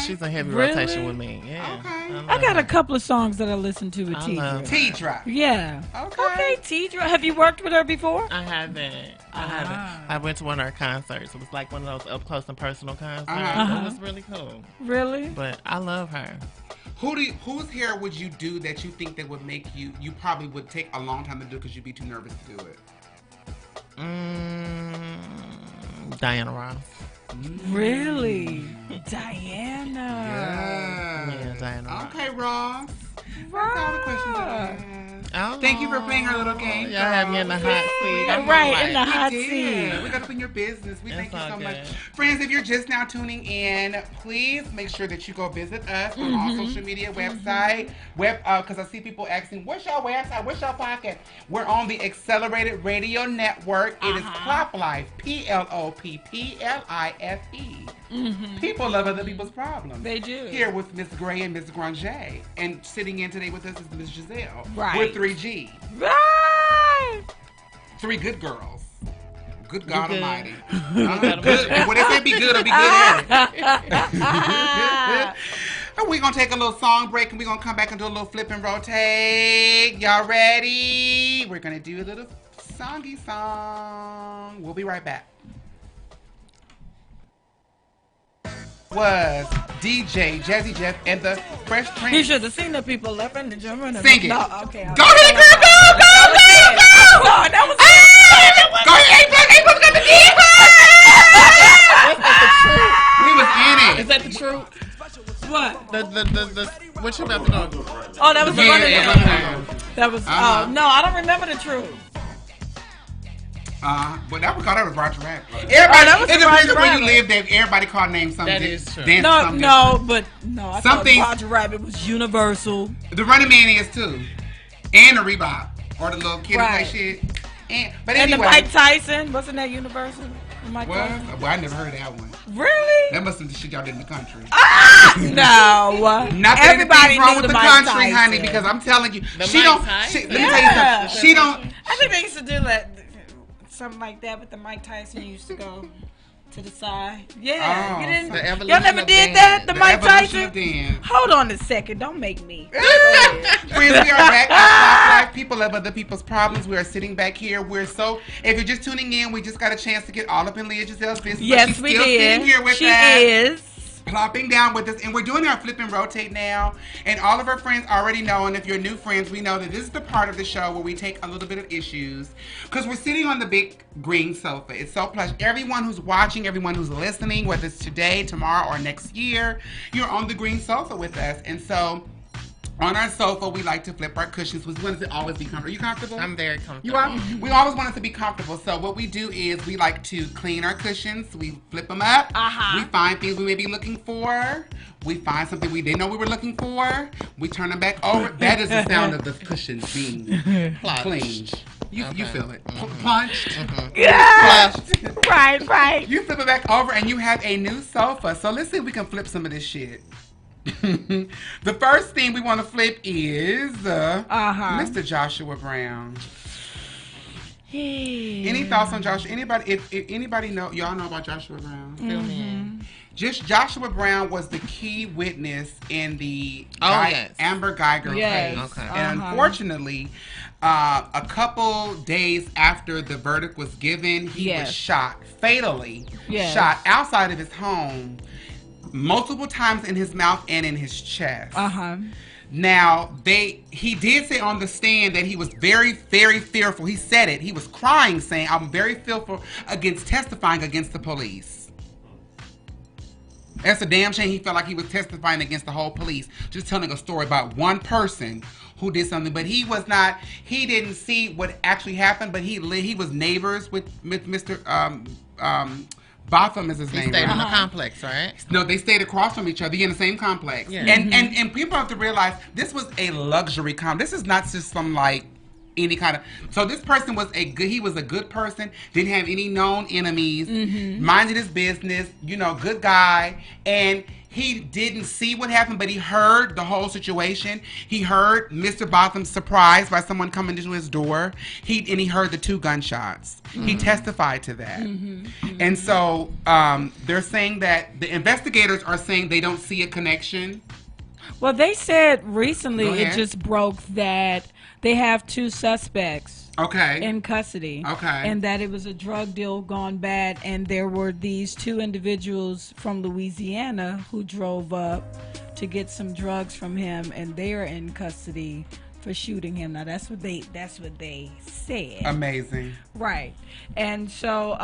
She's a heavy Really? rotation with me. Yeah. Okay. I got a couple of songs that I listen to with Tidra. Tidra. Yeah. Okay. Tidra. Have you worked with her before? I haven't. I went to one of her concerts. It was like one of those up close and personal concerts. It was really cool. Really? But I love her. Whose hair would you do that you think that would make you probably would take a long time to do because you'd be too nervous to do it? Diana Ross. Really? Diana. Yeah, Diana Ross. Okay, Ross. That's all the questions that I have. Thank you for playing our little game. Y'all have me in the hot seat. Right, in the hot seat. We got up in your business. We thank you so much. Good. Friends, if you're just now tuning in, please make sure that you go visit us on all social media website. Because I see people asking, what's your website? What's your podcast? We're on the Accelerated Radio Network. It is PLOPP Life. P.L.O.P.P. L-I-F-E. People love other people's problems. They do. Here with Miss Gray and Miss Granger. And sitting in today with us is Miss Giselle. Right. We're 3G. Right. 3 good girls. Good God good. Almighty. Good. When they say be good, I'll be good at it. And we're going to take a little song break and we're going to come back and do a little flip and rotate. Y'all ready? We're going to do a little songy song. We'll be right back. Was DJ Jazzy Jeff and the Fresh Prince. You should have seen the people left and the jumping. Sing it. No, okay. Go ahead, girl. Go. No, that was Go ahead. A++, got the key. We was in it. Is that the truth? what? The what you about to go? Oh, that was the running man. That was. Uh-huh. Oh no, I don't remember the truth. But that was Roger Rabbit. Everybody, that was it Roger depends on where you Rabbit. live. That everybody called name something. That is true. Dance No, something no, different. but no. I Something- thought Roger Rabbit was Universal. The Running Man is too, and the Reebok or the little kid Right. play shit. But And the anyway, Mike Tyson, wasn't that Universal? The Mike Tyson? well, I never heard that one. Really? That must have been the shit y'all did in the country. No. Nothing Everybody wrong knew with the the Mike country, Tyson. honey, because I'm telling you, The she Mike don't. Tyson? Let me tell you something. She don't. I think they used to do that, something like that, but the Mike Tyson used to go to the side. Yeah, Oh, you didn't. the Y'all evolution never of did dance. that. The Mike evolution Tyson. of dance. Hold on a second. Don't make me. Friends, we are back at PLOPP Life. People love other people's problems. We are sitting back here. If you're just tuning in, we just got a chance to get all up in LEAH Giselle's business. But Yes, she's we still sitting did. here with She us. is. Plopping down with us, and we're doing our flip and rotate now. And all of our friends already know, and if you're new friends, we know that this is the part of the show where we take a little bit of issues, because we're sitting on the big green sofa. It's so plush. Everyone who's watching, everyone who's listening, whether it's today, tomorrow, or next year, you're on the green sofa with us. And so on our sofa, we like to flip our cushions. We want it to always be comfortable. Are you comfortable? I'm very comfortable. You are? We always want it to be comfortable. So what we do is we like to clean our cushions. We flip them up. Uh-huh. We find things we may be looking for. We find something we didn't know we were looking for. We turn them back over. That is the sound of the cushions being cleaned. You feel it. Plunched. Yeah. Flushed. Right. You flip it back over and you have a new sofa. So let's see if we can flip some of this shit. The first thing we want to flip is Mr. Joshua Brown. Any thoughts on Joshua? Anybody? If anybody y'all know about Joshua Brown? Fill me in. Just Joshua Brown was the key witness in the yes. Amber Geiger Yes. case, Okay. and unfortunately, a couple days after the verdict was given, he was shot fatally, shot outside of his home, multiple times in his mouth and in his chest. Now, he did say on the stand that he was very, very fearful. He said it. He was crying, saying, "I'm very fearful against testifying against the police." That's a damn shame. He felt like he was testifying against the whole police, just telling a story about one person who did something. But he was not. He didn't see what actually happened. But he was neighbors with Mr. Botham is his name. They stayed right? in the complex, right? No, they stayed across from each other. They're in the same complex. Yeah. And people have to realize this was a luxury complex. This is not just some like any kind of. So this person was he was a good person, didn't have any known enemies, minded his business, good guy, and he didn't see what happened, but he heard the whole situation. He heard Mr. Botham's surprised by someone coming to his door. He heard the 2 gunshots. He testified to that. And so they're saying that the investigators are saying they don't see a connection. Well, they said recently it just broke that they have 2 suspects in custody. And that it was a drug deal gone bad, and there were these 2 individuals from Louisiana who drove up to get some drugs from him, and they are in custody for shooting him. Now that's what they said. Amazing. Right. And so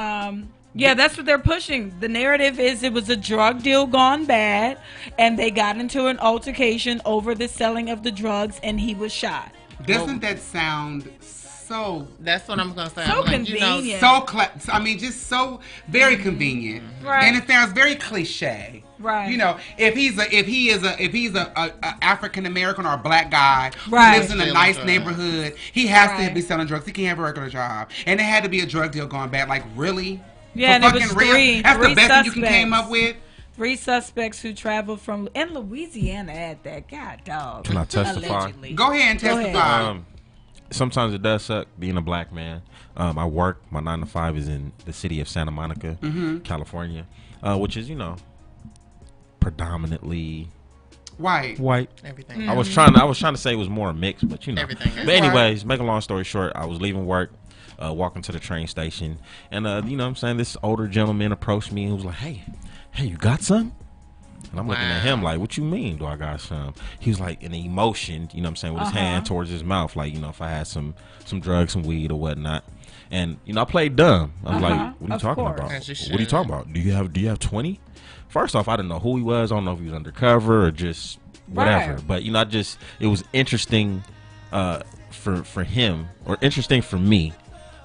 yeah, that's what they're pushing. The narrative is it was a drug deal gone bad, and they got into an altercation over the selling of the drugs, and he was shot. Doesn't that sound so? That's what I'm gonna say. So I'm convenient. Just so very convenient. Right. And it sounds very cliche. Right. If he's a African American or a black guy who Right. lives in a nice neighborhood, he has to be selling drugs. He can't have a regular job. And it had to be a drug deal gone bad. Like, really? Yeah, and it was three. That's three the best suspects. thing you came up with? 3 suspects who traveled from in Louisiana at that. God dog. Can I testify? Allegedly. Go ahead and testify. Sometimes it does suck being a black man. I work. My 9 to 5 is in the city of Santa Monica, California, which is predominantly white. Everything. I was trying to say it was more mixed, but everything. But anyways, make a long story short, I was leaving work, walking to the train station, and this older gentleman approached me and was like, "Hey, you got some?" And I'm looking at him like, "What you mean? Do I got some?" He was like in emotion, with his hand towards his mouth, like if I had some drugs, some weed or whatnot. And I played dumb. I was like, "What are you talking about? What are you talking about? Do you have 20?" First off, I didn't know who he was. I don't know if he was undercover or just whatever. Right. But it was interesting for him, or interesting for me,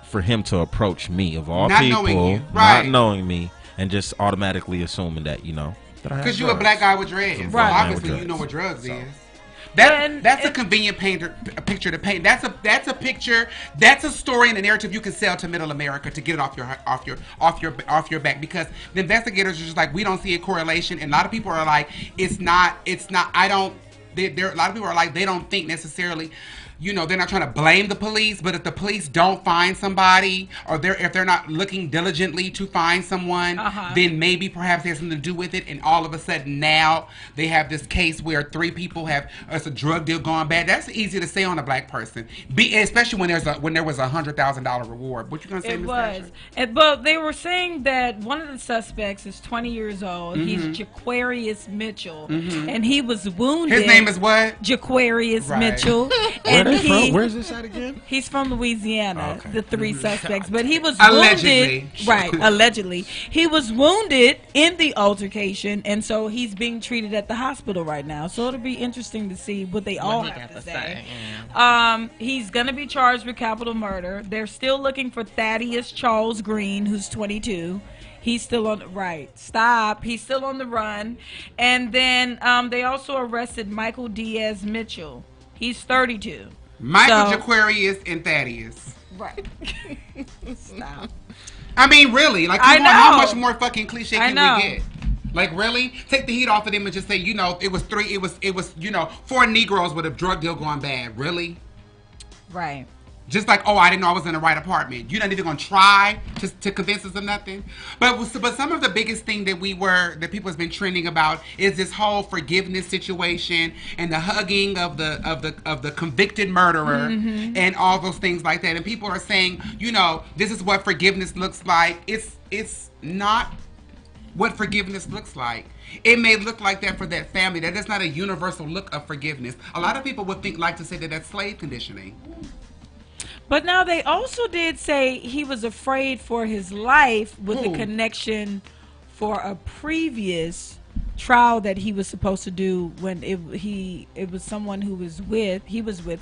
for him to approach me of all people, not knowing me, and just automatically assuming that because you're a black guy with dreads. Right. Obviously, you know what drugs is. That's a convenient picture to paint. That's a picture. That's a story and a narrative you can sell to Middle America to get it off your back. Because the investigators are just like, we don't see a correlation, and a lot of people are like, it's not. I don't. A lot of people are like, they don't think necessarily. They're not trying to blame the police, but if the police don't find somebody, or if they're not looking diligently to find someone, then maybe perhaps there's something to do with it. And all of a sudden now they have this case where 3 people it's a drug deal gone bad. That's easy to say on a black person, especially when there was $100,000 reward. What you gonna say? It was, but they were saying that one of the suspects is 20 years old. He's Jaquarius Mitchell, and he was wounded. His name is what? Jaquarius Mitchell. Where's this at again? He's from Louisiana, the 3 suspects. But he was allegedly wounded. Right, allegedly. He was wounded in the altercation, and so he's being treated at the hospital right now. So it'll be interesting to see what they all have to say. Yeah. He's going to be charged with capital murder. They're still looking for Thaddeus Charles Green, who's 22. He's still on He's still on the run. And then they also arrested Michael Diaz Mitchell. He's 32. Michael, Jaquarius, and Thaddeus. Right. Stop. I mean, really? Like, how much more fucking cliche can we get? Like, really? Take the heat off of them and just say, it was 4 Negroes with a drug deal going bad. Really? Right. Just like, I didn't know I was in the right apartment. You're not even gonna try to convince us of nothing. But some of the biggest thing that people has been trending about is this whole forgiveness situation and the hugging of the convicted murderer and all those things like that. And people are saying, this is what forgiveness looks like. It's not what forgiveness looks like. It may look like that for that family. That is not a universal look of forgiveness. A lot of people would like to say that that's slave conditioning. But now they also did say he was afraid for his life with the connection for a previous trial that he was supposed to do when it was someone he was with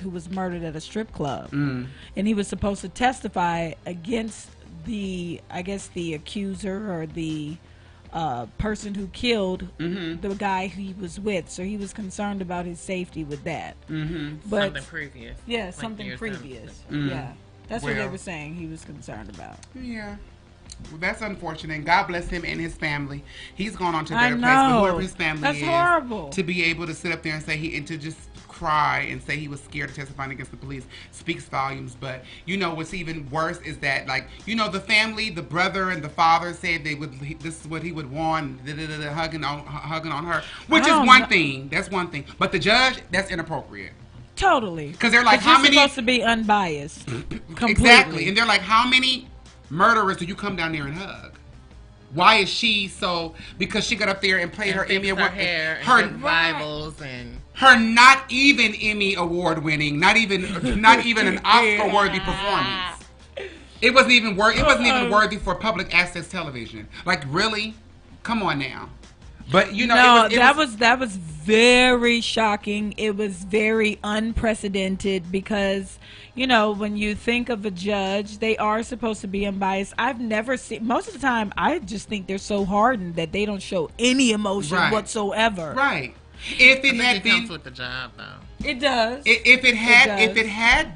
who was murdered at a strip club, and he was supposed to testify against the accuser or the person who killed the guy he was with. So he was concerned about his safety with that. But something previous. Yeah, something previous. Yeah, that's what they were saying he was concerned about. Yeah. Well, that's unfortunate. And God bless him and his family. He's gone on to a better place. But whoever his family is, horrible. To be able to sit up there and say and to just cry and say he was scared of testifying against the police speaks volumes. But what's even worse is that the family, the brother and the father said this is what he would want, hugging on her, which is one thing. That's one thing. But the judge, that's inappropriate. Totally. Because they're like, how many? You're supposed to be unbiased. Completely. Exactly. And they're like, how many murderers do you come down there and hug? Why is she so? Because she got up there and played her Emmy Award, her Bibles and her not even Emmy Award winning, not even an Oscar worthy performance. It wasn't even worthy for public access television. Like, really? Come on now. But that was very shocking. It was very unprecedented because when you think of a judge, they are supposed to be unbiased. I've never seen, most of the time I just think they're so hardened that they don't show any emotion whatsoever. Right. If it comes with the job though. It does. If it had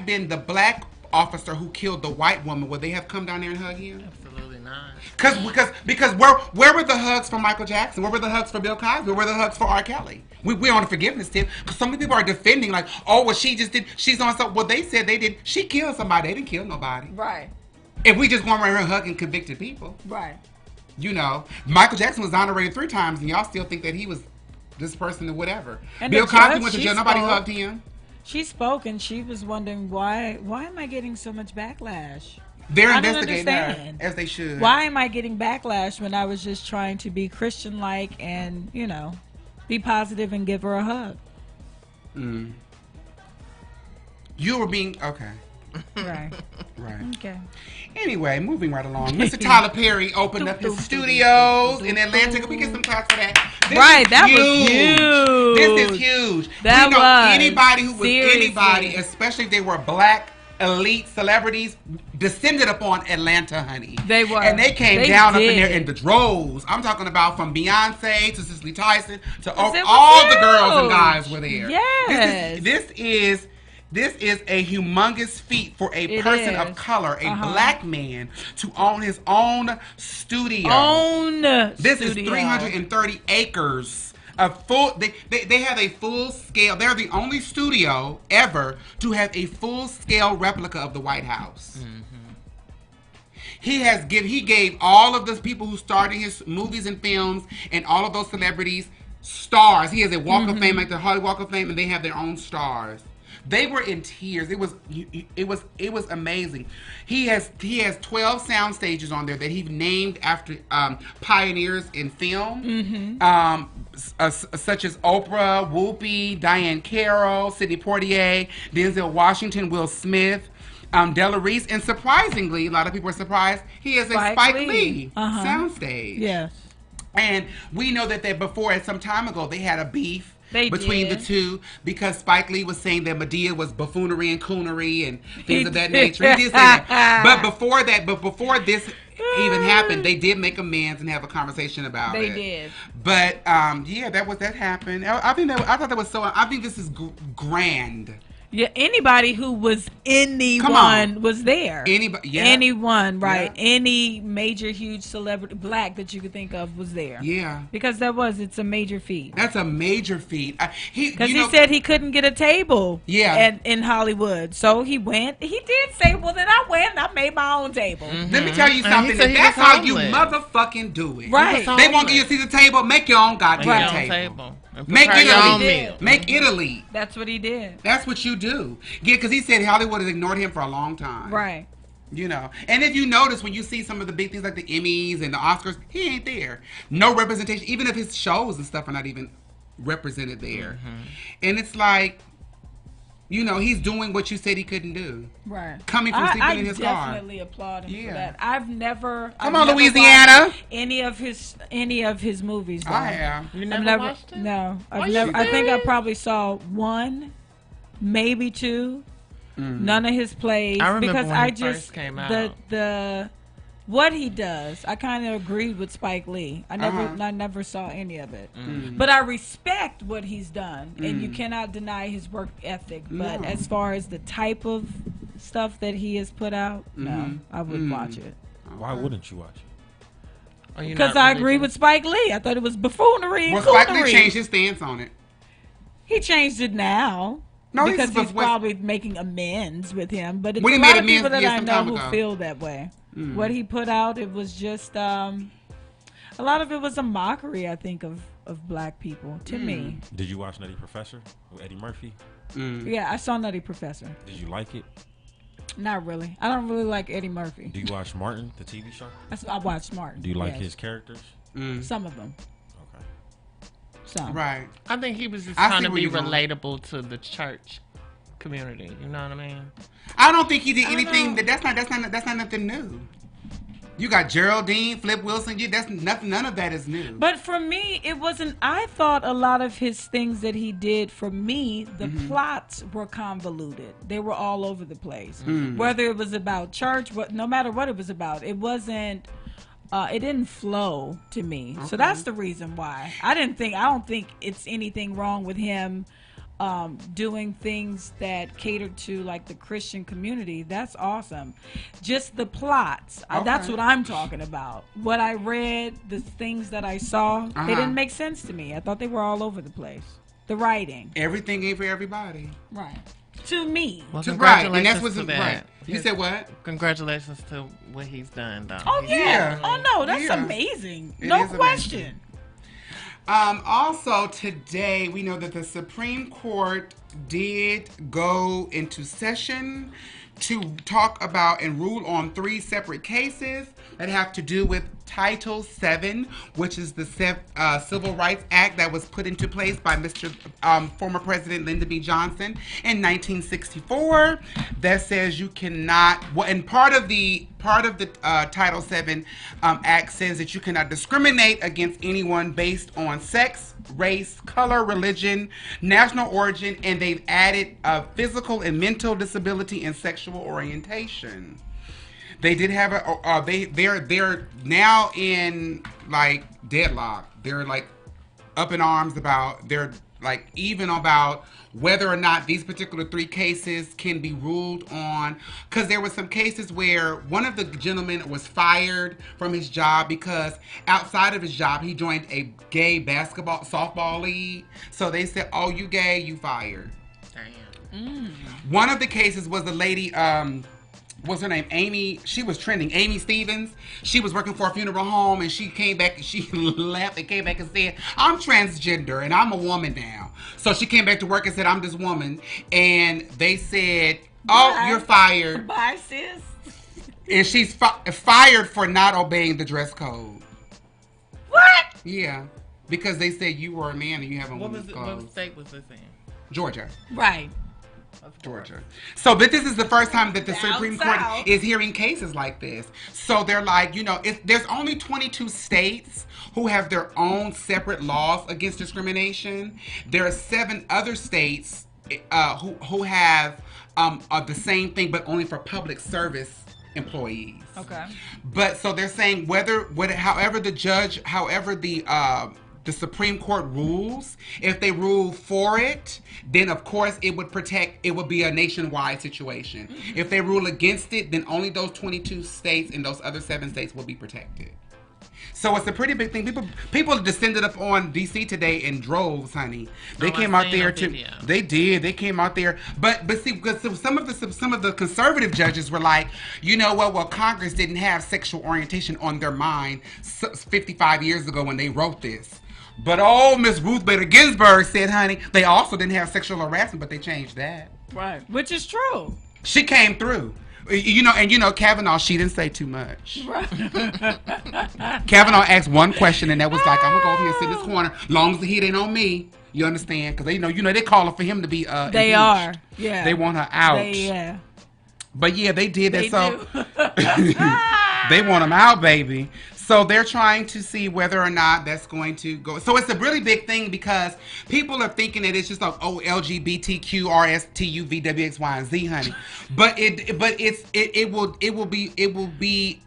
been the black officer who killed the white woman, would they have come down there and hug him? Absolutely not. Because where were the hugs for Michael Jackson? Where were the hugs for Bill Cosby? Where were the hugs for R. Kelly? We're on a forgiveness tip because some people are defending she's on something. Well, they said they did. She killed somebody. They didn't kill nobody. Right. If we just going around here hugging convicted people. Right. Michael Jackson was exonerated 3 times, and y'all still think that he was this person or whatever. And Bill Cosby went to jail. Nobody hugged him. She spoke, and she was wondering why am I getting so much backlash? They're investigating her, as they should. Why am I getting backlash when I was just trying to be Christian-like and, be positive and give her a hug? You were being... Okay. Right. Right. Okay. Anyway, moving right along. Mr. Tyler Perry opened up his studios in Atlanta. Can we get some claps for that? That was huge. This is huge. Anybody who was anybody, especially if they were black elite celebrities, descended upon Atlanta, honey. They were. And they came down up in there in the droves. I'm talking about from Beyonce to Cicely Tyson to all the girls and guys were there. Yes. This is a humongous feat for a person of color, a black man, to own his own studio. This is 330 acres. They have a full scale. They're the only studio ever to have a full scale replica of the White House. He gave all of those people who starred in his movies and films and all of those celebrities stars. He has a Walk of Fame, like the Hollywood Walk of Fame, and they have their own stars. They were in tears. It was amazing. He has 12 sound stages on there that he named after pioneers in film, such as Oprah, Whoopi, Diane Carroll, Sidney Poitier, Denzel Washington, Will Smith, Della Reese, and surprisingly, a lot of people are surprised, he has a Spike Lee soundstage. Yes. And we know that before, some time ago, they had a beef between did. the two because Spike Lee was saying that Medea was buffoonery and coonery and things of that nature. He did say that. But before this even happened, they did make amends and have a conversation about it. They did. But that happened. I thought that was so. I think this is grand. Yeah, anybody who was anyone was there. Anyone, right? Yeah. Any major, huge celebrity, black that you could think of was there. Yeah. Because it's a major feat. That's a major feat. Because he said he couldn't get a table. Yeah. In Hollywood, so he went. He did say, "Well, then I went and I made my own table." Let me tell you something. That's how you motherfucking do it. Right. They won't give you a seat at the table. Make your own goddamn table. Make it elite. That's what he did. That's what you do. Yeah, because he said Hollywood has ignored him for a long time. Right. And if you notice when you see some of the big things like the Emmys and the Oscars, he ain't there. No representation. Even if his shows and stuff are not even represented there. And it's like, You know, he's doing what you said he couldn't do. Right. Coming from sleeping in his car. I definitely applaud him for that. I've never Louisiana. Any of his movies. Though. I have. You never watched it? No, I've never. I think I probably saw one, maybe two. None of his plays. I remember because when I he just first came out. the what he does, I kind of agreed with Spike Lee. I never saw any of it, but I respect what he's done, and you cannot deny his work ethic. But as far as the type of stuff that he has put out, no, I wouldn't watch it. Why wouldn't you watch it? Because I agree with Spike Lee. I thought it was buffoonery. Well, Spike Lee changed his stance on it. He changed it now. No, because he's probably making amends with him. But it's a lot of people that I know who feel that way. What he put out, it was just a lot of it was a mockery, I think, of black people to me. Did you watch Nutty Professor with Eddie Murphy? Yeah, I saw Nutty Professor. Did you like it? Not really. I don't really like Eddie Murphy. Do you watch Martin, the TV show? I watched Martin. Do you like his characters? Some of them. Okay. Some. Right. I think he was just trying to be relatable to the church community. You know what I mean? I don't think he did anything. That's not nothing new. You got Geraldine, Flip Wilson. That's nothing. None of that is new. But for me, it wasn't. I thought a lot of his things that he did, for me, the plots were convoluted. They were all over the place. Whether it was about church, no matter what it was about, it wasn't. It didn't flow to me. Okay. So that's the reason why. I don't think it's anything wrong with him doing things that cater to like the Christian community. That's awesome. Just the plots. That's what I'm talking about. What I read, the things that I saw, they didn't make sense to me. I thought they were all over the place. The writing. Everything ain't for everybody. Right. To me. Well, congratulations and that's what's to that. Right. You said what? Congratulations to what he's done, though. Oh, yeah. Oh, no. That's amazing. No question. Amazing. Also today, we know that the Supreme Court did go into session to talk about and rule on 3 separate cases that have to do with Title VII, which is the Civil Rights Act that was put into place by former President Lyndon B. Johnson in 1964. That says you cannot. And part of the Title VII Act says that you cannot discriminate against anyone based on sex, race, color, religion, national origin, and they've added physical and mental disability and sexual orientation. They did have they're now in like deadlock. They're like up in arms about, they're like even about whether or not these particular 3 cases can be ruled on, because there were some cases where one of the gentlemen was fired from his job because outside of his job he joined a gay softball league. So they said, "Oh, you gay, you fired." Damn. One of the cases was the lady. What's her name? Amy. She was trending. Amy Stevens. She was working for a funeral home, and she came back. She left and came back and said, "I'm transgender and I'm a woman now." So she came back to work and said, "I'm this woman," and they said, "Oh, you're fired." Bye, sis. And she's fired for not obeying the dress code. What? Yeah, because they said you were a man and you have a woman's clothes. What state was this in? Georgia. Right. Georgia. So, but this is the first time that the Supreme Court is hearing cases like this. So they're like, there's only 22 states who have their own separate laws against discrimination. There are 7 other states who have the same thing, but only for public service employees. Okay. But so they're saying however the Supreme Court rules, if they rule for it, then of course it would be a nationwide situation. Mm-hmm. If they rule against it, then only those 22 states and those other 7 states will be protected. So it's a pretty big thing. People descended up on D.C. today in droves, honey. They came out there to. They did. They came out there, but see, because some of the conservative judges were like, well, Congress didn't have sexual orientation on their mind 55 years ago when they wrote this. But Miss Ruth Bader Ginsburg said, honey, they also didn't have sexual harassment, but they changed that. Right, which is true. She came through. Kavanaugh, she didn't say too much. Right. Kavanaugh asked one question, and that was like, I'm going to go over here and sit in this corner, long as the heat ain't on me. You understand? Because they calling for him to be. They impeached. are. Yeah. They want her out. Yeah. But yeah, they did that. They So do. they want him out, baby. So they're trying to see whether or not that's going to go. So it's a really big thing because people are thinking that it's just like, oh, LGBTQ, RSTU, VWX, Y, and Z, honey. But it will be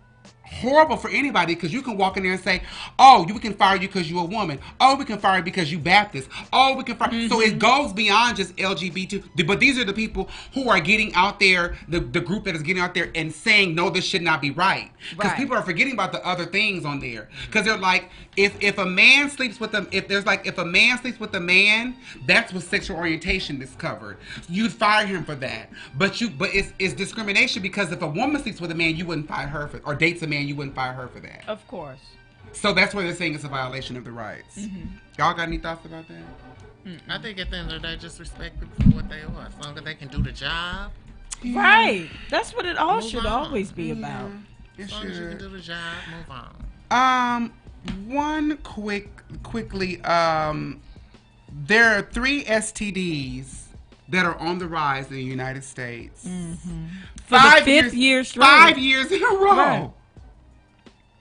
horrible for anybody because you can walk in there and say, oh, we can fire you because you're a woman. Oh, we can fire you because you Baptist. Oh, we can fire. Mm-hmm. So it goes beyond just LGBT. But these are the people who are getting out there, the group that is getting out there and saying, no, this should not be right. Because people are forgetting about the other things on there. Because they're like, if a man sleeps with if a man sleeps with a man, that's what sexual orientation is covered. You'd fire him for that. But it's discrimination because if a woman sleeps with a man, you wouldn't fire her or dates a man, you wouldn't fire her for that. Of course. So that's where they're saying it's a violation of the rights. Mm-hmm. Y'all got any thoughts about that? I think at the end of the day, just respect people for what they are. As long as they can do the job. Yeah. Right. That's what it all should always be about. As long as you can do the job, move on. Quickly, there are 3 STDs that are on the rise in the United States. Mm-hmm. For the 5th year straight. 5 years in a row. Right.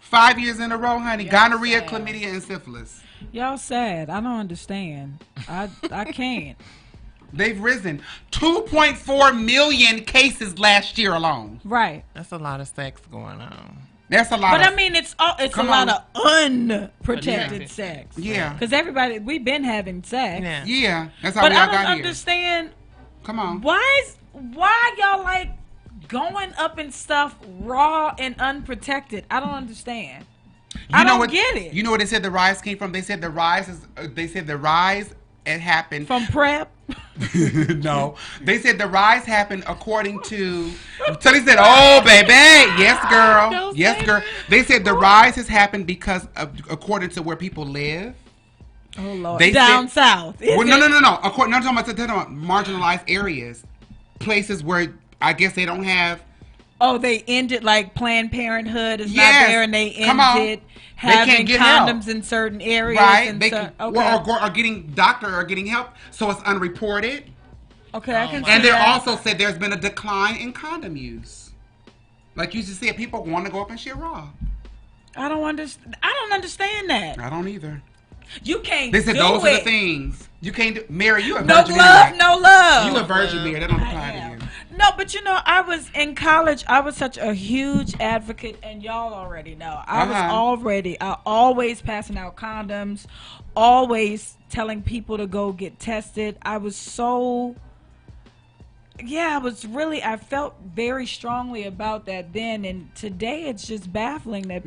5 years in a row, honey. Y'all gonorrhea, sad. chlamydia, and syphilis. Y'all sad. I don't understand. I can't. They've risen 2.4 million cases last year alone. Right. That's a lot of sex going on. That's a lot. But I mean, it's a lot of unprotected sex. Yeah. Because we've been having sex. Yeah. That's how we all got here. But I don't understand. Come on. Why y'all like going up in stuff raw and unprotected? I don't understand. I don't get it. You know where they said the rise came from? They said the rise it happened from PrEP. No, they said the rise happened according to. So they said, "Oh, baby, yes, girl, yes, girl." They said the rise has happened because of according to where people live. Oh Lord, down south. Well, no. According, I'm talking about marginalized areas, places where I guess they don't have. Oh, they ended like Planned Parenthood is not there, and they ended having condoms in certain areas, right? And or getting help, so it's unreported. Okay, I can see and they that. also said there's been a decline in condom use. Like you just said, people want to go up and shit raw. I don't understand that. I don't either. You can't. They said do those it. are the things you can't do. Mary, you a no virgin. Glove, no love. You a virgin, Mary. That don't apply to you. No, but I was in college. I was such a huge advocate, and y'all already know. I always passing out condoms, always telling people to go get tested. I felt very strongly about that then, and today it's just baffling that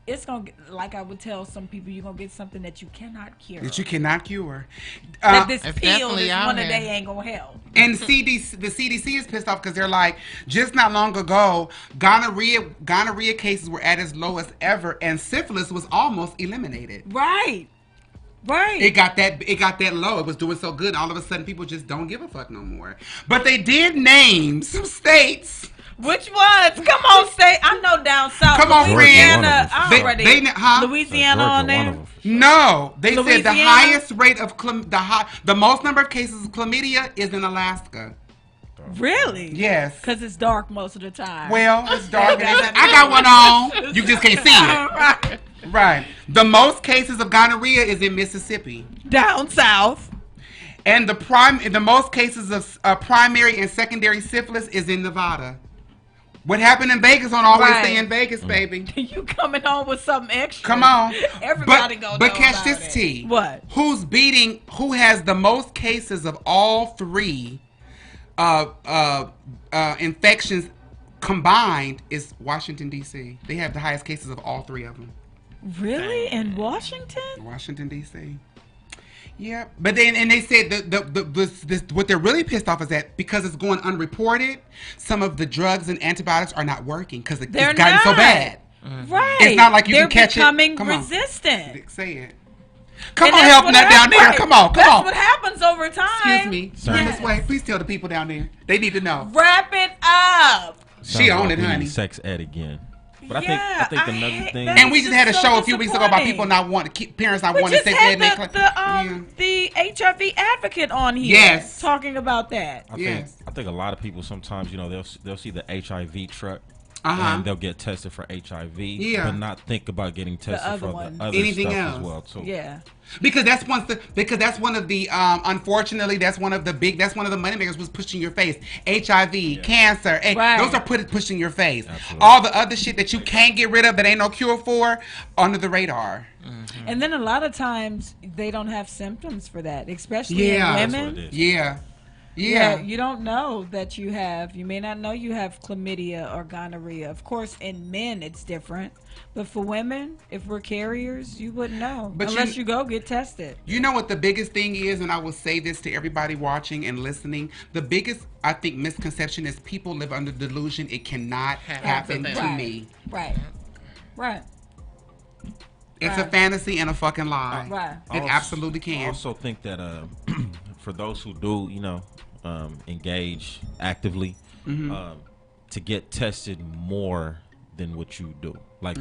it's gonna get, like I would tell some people, you're gonna get something that you cannot cure. That this pill, this one a day ain't gonna help. And the CDC is pissed off because they're like, just not long ago, gonorrhea cases were at its lowest ever, and syphilis was almost eliminated. Right. It got that low. It was doing so good. All of a sudden, people just don't give a fuck no more. But they did name some states. Which ones? Come on, state. I know down south. Come on, Louisiana. friend. Louisiana on there? No, they said the highest rate of the most number of cases of chlamydia is in Alaska. Really? Yes. Because it's dark most of the time. Well, it's dark. I got one on. You just can't see it. Right. The most cases of gonorrhea is in Mississippi. Down south. And the most cases of primary and secondary syphilis is in Nevada. What happened in Vegas don't always stay in Vegas, baby. You coming on with something extra? Come on. Everybody gonna know But catch about this it. tea. What? Who has the most cases of all three infections combined is Washington, D.C. They have the highest cases of all three of them. Really? In Washington? Washington, D.C. Yeah, but they said what they're really pissed off is that because it's going unreported, some of the drugs and antibiotics are not working because it's gotten so bad. Right. It's not like you can catch it. They're becoming resistant. Say it. Come on, help that down there. Come on. That's what happens over time. Excuse me. Turn this way. Please tell the people down there. They need to know. Wrap it up. She on it, honey. Sex ed again. But I think another thing, and we just had a show a few weeks ago about people not wanting parents not wanting to stay there. The HIV advocate on here, talking about that. I think a lot of people sometimes, they'll see the HIV truck. And they'll get tested for HIV, but not think about getting tested for the other anything stuff else as well too. Yeah, because that's one of the unfortunately that's one of the money makers was pushing your face. HIV, cancer, those are pushing your face. Absolutely. All the other shit that you can't get rid of that ain't no cure for, under the radar. Mm-hmm. And then a lot of times they don't have symptoms for that, especially in women. Yeah, you don't know that you may not know you have chlamydia or gonorrhea. Of course, in men it's different. But for women, if we're carriers, you wouldn't know unless you go get tested. You know what the biggest thing is, and I will say this to everybody watching and listening, the biggest, I think, misconception is people live under delusion. It cannot happen to me. Right. It's a fantasy and a fucking lie. It absolutely can. I also think that for those who do, engage actively, to get tested more than what you do. Like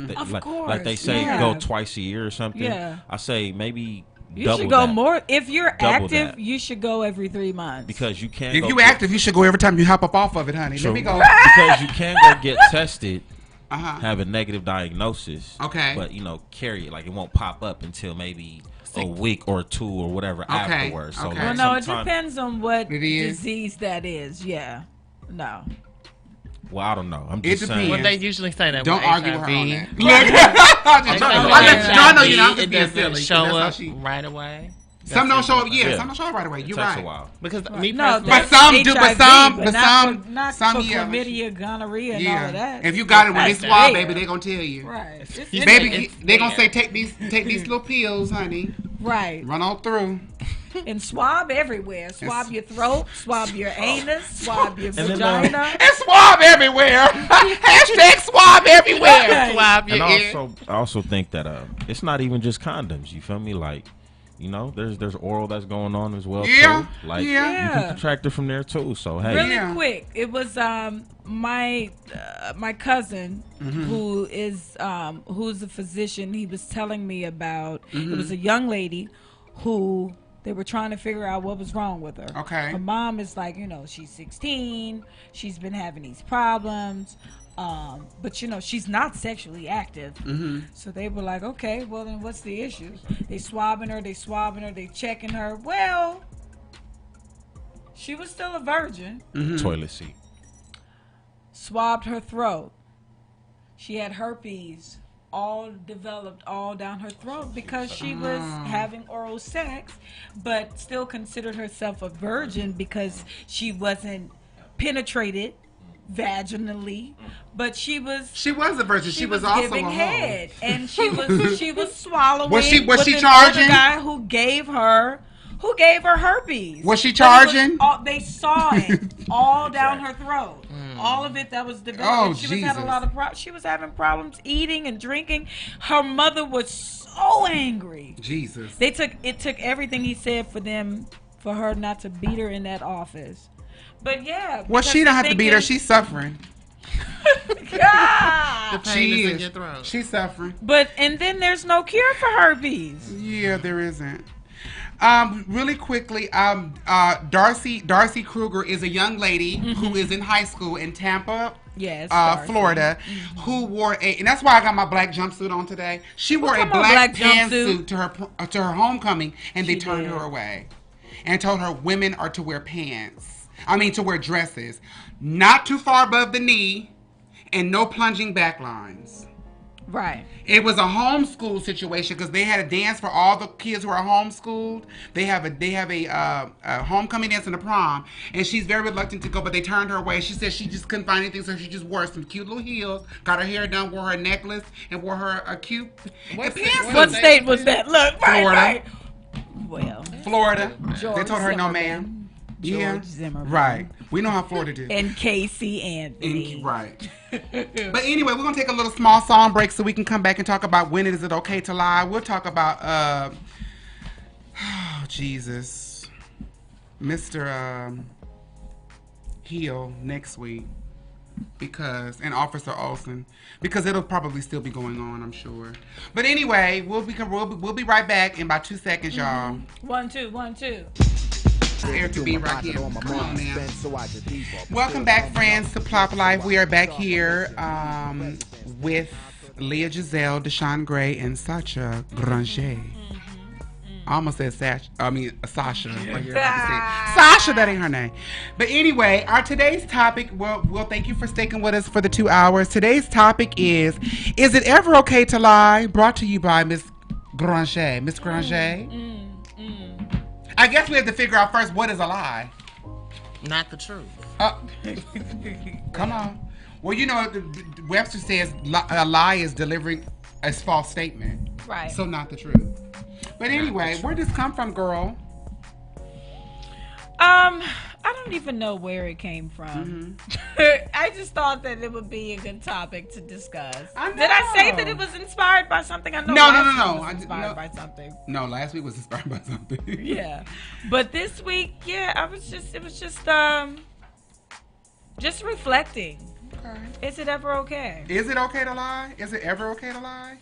they say, go twice a year or something. Yeah. I say maybe you should go more. If you're active, you should go every 3 months. Because you can't. If you're active, you should go every time you hop up off of it, honey. Let me go. Because you can go get tested. Have a negative diagnosis. Okay. But carry it, like it won't pop up until maybe a week or two or whatever afterwards. So well, no, it depends on what disease that is. Yeah. No. Well, I don't know. I'm just saying. Well, they usually say that. Don't argue with her on that. I know you're not just being silly. Show up right away. Some don't show up. Some don't show up right away. You're right. It takes a while. Because me personally, but some do. But some, chlamydia, gonorrhea, and all of that. If you got it when they swab, baby, they gonna tell you. Right. Baby, they gonna say take these little pills, honey. Right. Run on through. And swab everywhere. Swab your throat. Swab your anus. Swab your vagina. And swab everywhere. Hashtag swab everywhere. Swab your ear. I also think that it's not even just condoms. You feel me? Like, there's oral that's going on as well too. Like you can contract it from there too. So hey, really quick, it was my cousin who's a physician. He was telling me about it was a young lady who they were trying to figure out what was wrong with her. Okay, her mom is like, she's 16, she's been having these problems. But she's not sexually active. So they were like, okay, well then what's the issue? They swabbing her, they checking her. Well, she was still a virgin. Toilet seat. Swabbed her throat. She had herpes all developed all down her throat because she was having oral sex, but still considered herself a virgin because she wasn't penetrated vaginally, but she was a virgin. She was also giving head, and she was swallowing. Was she charging? The guy who gave her herpes. Was she charging? They saw it all down her throat. All of it that was developed. She was having problems eating and drinking. Her mother was so angry. Jesus. It took everything he said for her not to beat her in that office. But well, she don't have to beat her. She's suffering. God, the pain is in your throat. She's suffering. And then there's no cure for herpes. Yeah, there isn't. Really quickly, Darcy Kruger is a young lady who is in high school in Tampa, Florida, who wore and that's why I got my black jumpsuit on today. She wore a black pantsuit to her homecoming, and they turned her away and told her women are to wear pants. To wear dresses, not too far above the knee, and no plunging back lines. Right. It was a homeschool situation because they had a dance for all the kids who are homeschooled. They have a homecoming dance and a prom, and she's very reluctant to go, but they turned her away. She said she just couldn't find anything, so she just wore some cute little heels, got her hair done, wore her necklace, and wore her a cute. What state was that? Look, Florida. Right. Well, Florida. They told her no, ma'am. George Zimmerman. Right. We know how Florida do. And Casey Anthony. Right. But anyway, we're going to take a little small song break so we can come back and talk about when is it okay to lie. We'll talk about, Mr. Hill next week. and Officer Olsen, because it'll probably still be going on, I'm sure. But anyway, we'll be right back in about 2 seconds, y'all. 1, 2, 1, 2. Here to be right here. Come on now. Welcome back, friends, to Plop Life. We are back here with LEAH, GEZELLE, Deshon Gray, and Sacha Granger. I almost said Sacha. Sacha. Sacha, that ain't her name. But anyway, our today's topic, well, thank you for sticking with us for the 2 hours. Today's topic is it ever okay to lie? Brought to you by Miss Granger. Miss Granger? I guess we have to figure out first, what is a lie? Not the truth. Come on. Well, you know, Webster says a lie is delivering a false statement. Right. So not the truth. But anyway, where does this come from, girl? I don't even know where it came from. I just thought that it would be a good topic to discuss. Did I say that it was inspired by something? I know No. Was inspired by something. No, last week was inspired by something. Yeah. But this week, it was just reflecting. Okay. Is it ever okay? Is it okay to lie? Is it ever okay to lie?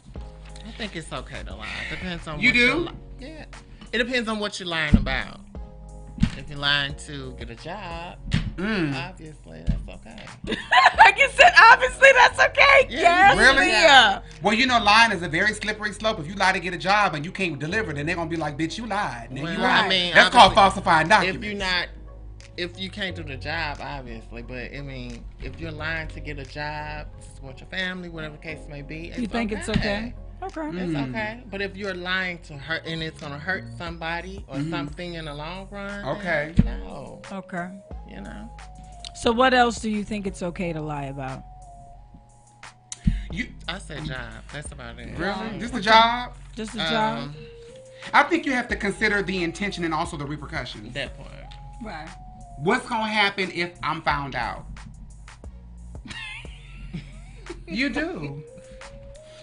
I think it's okay to lie. Depends on you do. Yeah, it depends on what you're lying about. If you're lying to get a job, obviously that's okay. Like you said, obviously that's okay. Yeah, yes, really? Yeah. Well, you know, lying is a very slippery slope. If you lie to get a job and you can't deliver, then they're gonna be like, "Bitch, you lied." Well, you lied. I mean, that's called falsifying documents. If you can't do the job, obviously, but I mean, if you're lying to get a job, to support your family, whatever the case may be, you think it's okay? Okay. It's okay. But if you're lying to hurt and it's gonna hurt somebody or something in the long run, okay. No. Okay. You know. So what else do you think it's okay to lie about? I said job. That's about it. Really? Just a job? Just a job? I think you have to consider the intention and also the repercussions. That part. Right. What's gonna happen if I'm found out? You do.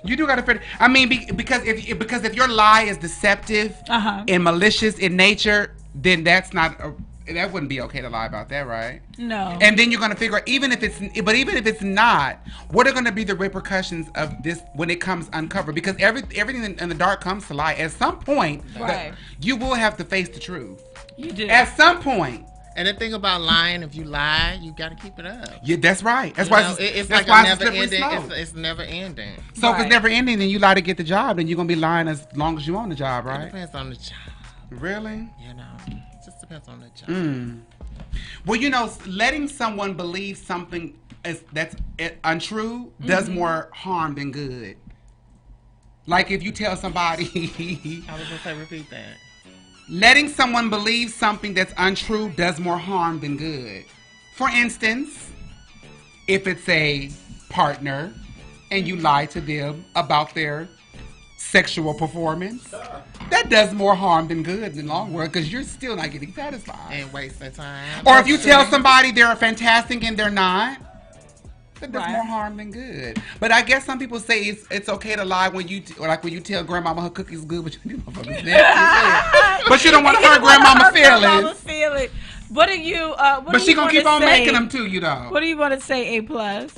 You do gotta figure. I mean, because if your lie is deceptive and malicious in nature, then that wouldn't be okay to lie about that, right? No. And then you're gonna figure out even if it's not, what are gonna be the repercussions of this when it comes uncovered? Because everything in the dark comes to light. At some point, right, you will have to face the truth. You do. At some point. And the thing about lying, if you lie, you got to keep it up. Yeah, that's right. That's why it's like a never ending. It's never ending. So if it's never ending, and you lie to get the job, then you're gonna be lying as long as you on the job, right? It depends on the job. Really? You know, it just depends on the job. Well, you know, letting someone believe something that's untrue does more harm than good. Like if you tell somebody. I was gonna say, repeat that. Letting someone believe something that's untrue does more harm than good. For instance, if it's a partner and you lie to them about their sexual performance, that does more harm than good in the long run because you're still not getting satisfied. And wasting time. Or if you tell somebody they're fantastic and they're not, that does more harm than good. But I guess some people say it's okay to lie when you tell grandmama her cookies good, but you but you don't want to hurt grandmama feelings. What are you? But she gonna keep on making them to you though. What do you want to say? A plus.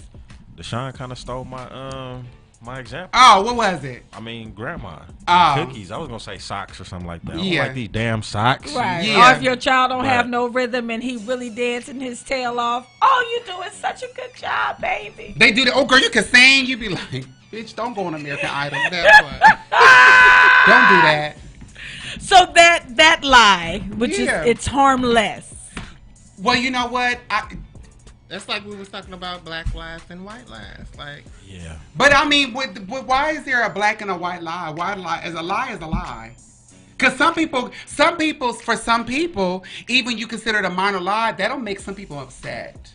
Deshon kind of stole my my example. Oh, what was it? I mean, grandma. Oh. Cookies. I was going to say socks or something like that. Yeah. Like these damn socks. Right. Yeah. Or if your child don't have no rhythm and he really dancing his tail off, all you do is such a good job, baby. They do that. Oh, girl, you can sing. You be like, bitch, don't go on American Idol. Don't do that. So that lie, which is, it's harmless. Well, you know what? That's like we was talking about black lies and white lies. Like, yeah. But I mean, why is there a black and a white lie? Why lie is a lie? Because for some people, even you consider it a minor lie, that'll make some people upset.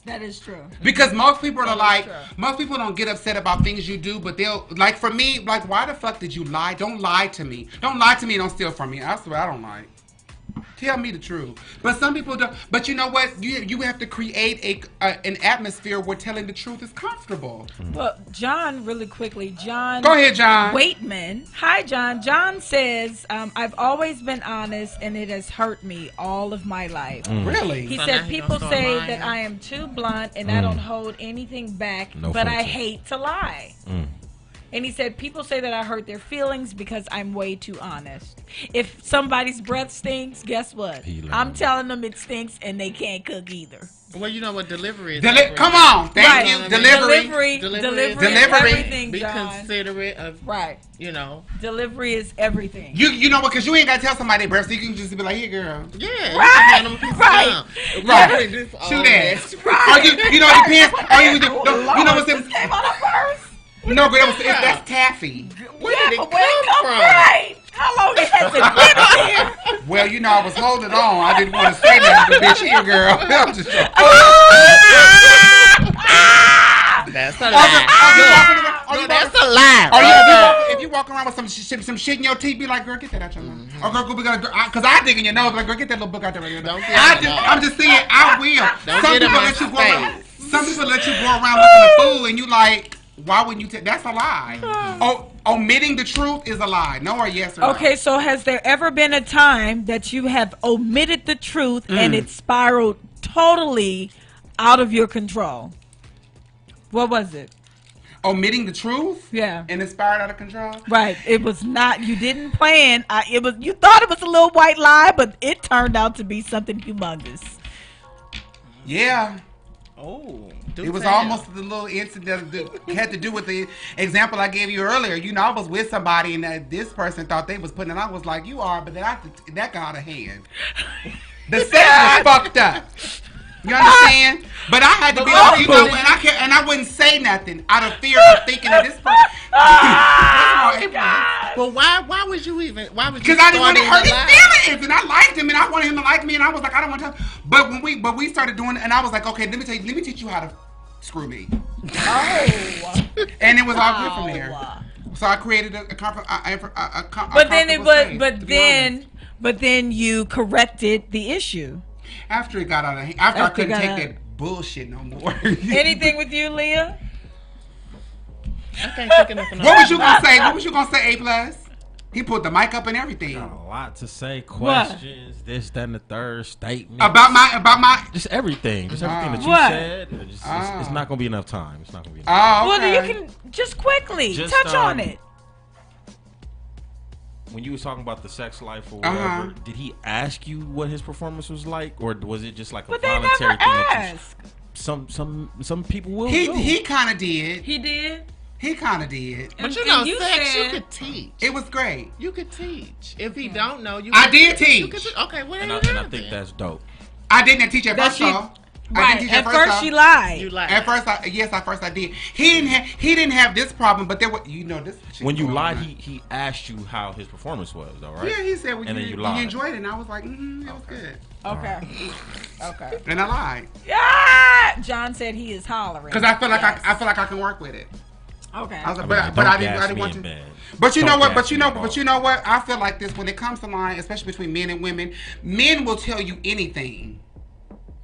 That is true. Because most people are like, most people don't get upset about things you do, but they'll, like for me, like, why the fuck did you lie? Don't lie to me. Don't lie to me and don't steal from me. I swear I don't lie. Tell me the truth. But some people don't. But you know what? You have to create an atmosphere where telling the truth is comfortable. Well, John, really quickly, John. Go ahead, John. Waitman. Hi, John. John says, I've always been honest, and it has hurt me all of my life. Really? He So said, now he people gonna start say lying. that I am too blunt, and I don't hold anything back, but I hate to lie. And he said, people say that I hurt their feelings because I'm way too honest. If somebody's breath stinks, guess what? I'm telling them it stinks, and they can't cook either. Well, you know what delivery is. Come on. Thank Right. you. Delivery Delivery. is everything, Be John. considerate of, Right. you know. Delivery is everything. You know what? Because you ain't got to tell somebody breath, so you can just be like, here, girl. Yeah. Right, you can right. Right. Shoot that. Or you know, it depends. Or you know what's This came on a purse. No, but that's taffy. Where did it Where it come come from? Right. How long it has to get here? Well, you know, I was holding on. I didn't want to say nothing, but bitch, here, girl. I'm just joking. That's a lie. That's a lie. Or if you walk around with some shit in your teeth, be like, girl, get that out your mouth. Or girl, because I dig in your nose, like, girl, get that little book out there. I'm just saying, I will. Don't Some get in people my let you go face. around. Some people let you go around looking a fool, and you like, why wouldn't you take? That's a lie. Omitting the truth is a lie. No or yes or no. Okay, so has there ever been a time that you have omitted the truth and it spiraled totally out of your control? What was it? Omitting the truth? Yeah. And it spiraled out of control? Right. It was not, you didn't plan. You thought it was a little white lie, but it turned out to be something humongous. Yeah. Oh. It was almost the little incident that had to do with the example I gave you earlier. You know, I was with somebody and this person thought they was putting it on. I was like, you are, but that got out of hand. The sex was fucked up. You understand? But I had to be, you know, and I wouldn't say nothing out of fear of thinking that this person. Well, why would you even? Why would you? Because I didn't want to hurt his feelings, and I liked him, and I wanted him to like me, and I was like, I don't want to. But we started doing it, and I was like, okay, let me teach you how to screw me. Oh. And it was all good from there. So I created a But then you corrected the issue. After it got out of hand, after I couldn't take that bullshit no more. Anything with you, Leah? I can't take nothing. What was you gonna say? What was you gonna say? A+? He put the mic up and everything. Got a lot to say. Questions, this, that, and the third statement. About my just everything. Just everything that you What? said. It's not gonna be enough time. It's not gonna be enough Oh, Well, okay. you can just quickly Just, touch on it. When you was talking about the sex life or whatever, did he ask you what his performance was like, or was it just like a But they voluntary never thing? asked. Some people will. He kind of did. He did. He kind of did. But you And know, you sex you said- could teach. It was great. You could teach. If he don't know, you. I could- did teach. You could okay, well, and you I have think then. that's dope. I didn't teach at That first she- though. I Right. didn't teach At first, she lied. You lied. At first, I did. He didn't have this problem, but there was, you know, this. shit When you going lied, on. he asked you how his performance was, though, right? Yeah, he said, well, And then you you lied. enjoyed it, and I was like, it was good. Okay. Okay. And I lied Yeah. John said he is hollering. because I feel like I feel like I can work with it. Okay. I was like, Don't but I gas didn't me want in to. bed. But you know Don't what? gas But you me know. in But you know what? I feel like this when it comes to lying, especially between men and women. Men will tell you anything.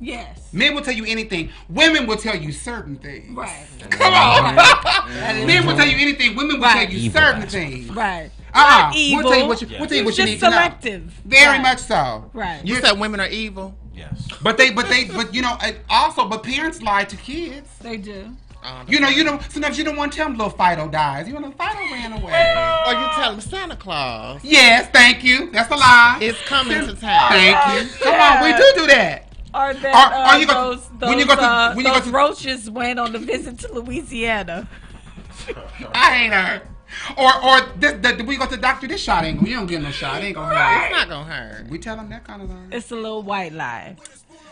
Yes. Men will tell you anything. Women will tell you certain things. Right. Come on. That is Men will true. tell you anything. Women will tell you Evil certain ass. things. Right. Uh-uh. Not evil. We'll tell you what you, we'll tell you what you just need to know. selective. Very Right. much so. Right. You said women are evil. Yes. But you know, but parents lie to kids. They do. You know, sometimes you don't want to tell them little Fido dies. You know, Fido ran away. Or you tell them Santa Claus Yes, thank you. That's a lie. is coming to town. Thank you. Come on, we do that. Or that Or you go- when you go to- those roaches went on a visit to Louisiana. I ain't her. Or we go to the doctor. This shot ain't. You don't get no shot. It ain't gonna hurt. It's not gonna hurt. We tell them that kind of lie. It's a little white lie.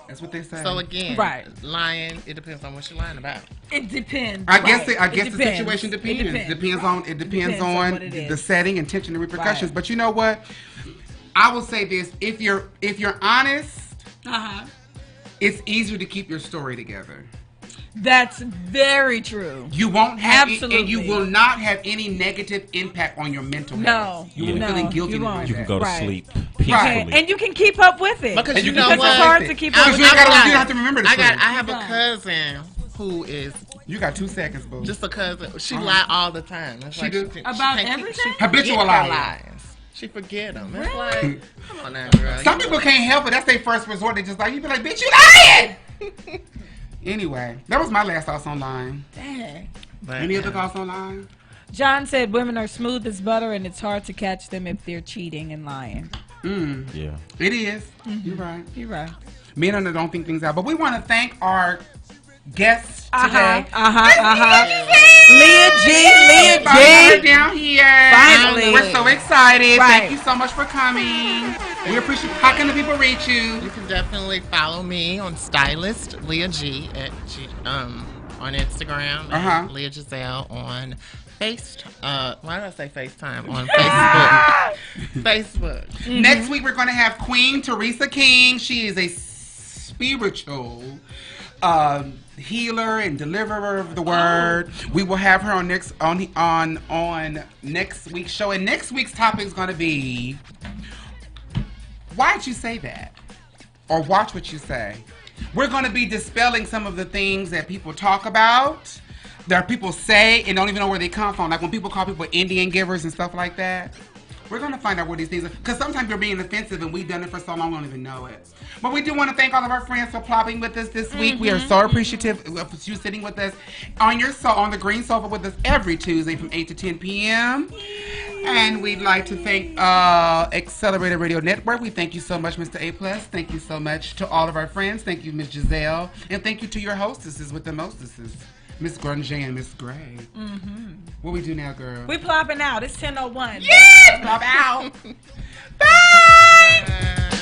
That's what they say. So again, Right. lying. It depends on what you're lying about. It depends. I guess right. the depends. situation depends. It Depends on Depends on what it the is. setting, intention, and repercussions. Right. But you know what? I will say this: if you're honest, it's easier to keep your story together. That's very true. You won't have Absolutely. and you will not have any negative impact on your mental health. No. You will be feeling guilty you to won't. do You can that. go to Right. sleep peacefully. And you can keep up with it. Because you because know it's what? hard to keep up with You it. have to remember this. I have a cousin who is You got 2 seconds, boo. just a cousin. She lie all the time. It's She do? About can't everything? Habitual lies. lies. She forget them. It's like, come on now, girl. Some people can't help it. That's their first resort. They just like, you be like, bitch, you lying. Anyway, that was my last thoughts on lying. Dang. But, Any other thoughts on lying? John said women are smooth as butter and it's hard to catch them if they're cheating and lying. Yeah. It is. You're right. You're right. Men don't think things out. But we want to thank our guests today. LEAH G. Right down here. Finally. We're so excited. Right. Thank you so much for coming. We appreciate. How can the people reach you? You can definitely follow me on Stylist LEAH G at on Instagram. And LEAH GEZELLE on why did I say FaceTime? On Facebook. Facebook. Mm-hmm. Next week we're going to have Queen Teresa King. She is a spiritual healer and deliverer of the word. We will have her on next week's show. And next week's topic is going to be, why'd you say that? Or watch what you say. We're going to be dispelling some of the things that people talk about, that people say and don't even know where they come from. Like when people call people Indian givers and stuff like that. We're going to find out where these things are. Because sometimes you're being offensive and we've done it for so long we don't even know it. But we do want to thank all of our friends for plopping with us this week. We are so appreciative of you sitting with us on the green sofa with us every Tuesday from 8 to 10 p.m. And we'd like to thank Accelerated Radio Network. We thank you so much, Mr. A+. Thank you so much to all of our friends. Thank you, Ms. Giselle. And thank you to your hostesses with the mostesses, Miss Granger and Miss Gray. What we do now, girl? We plopping out. It's 10:01. Yes! Plop out. Bye!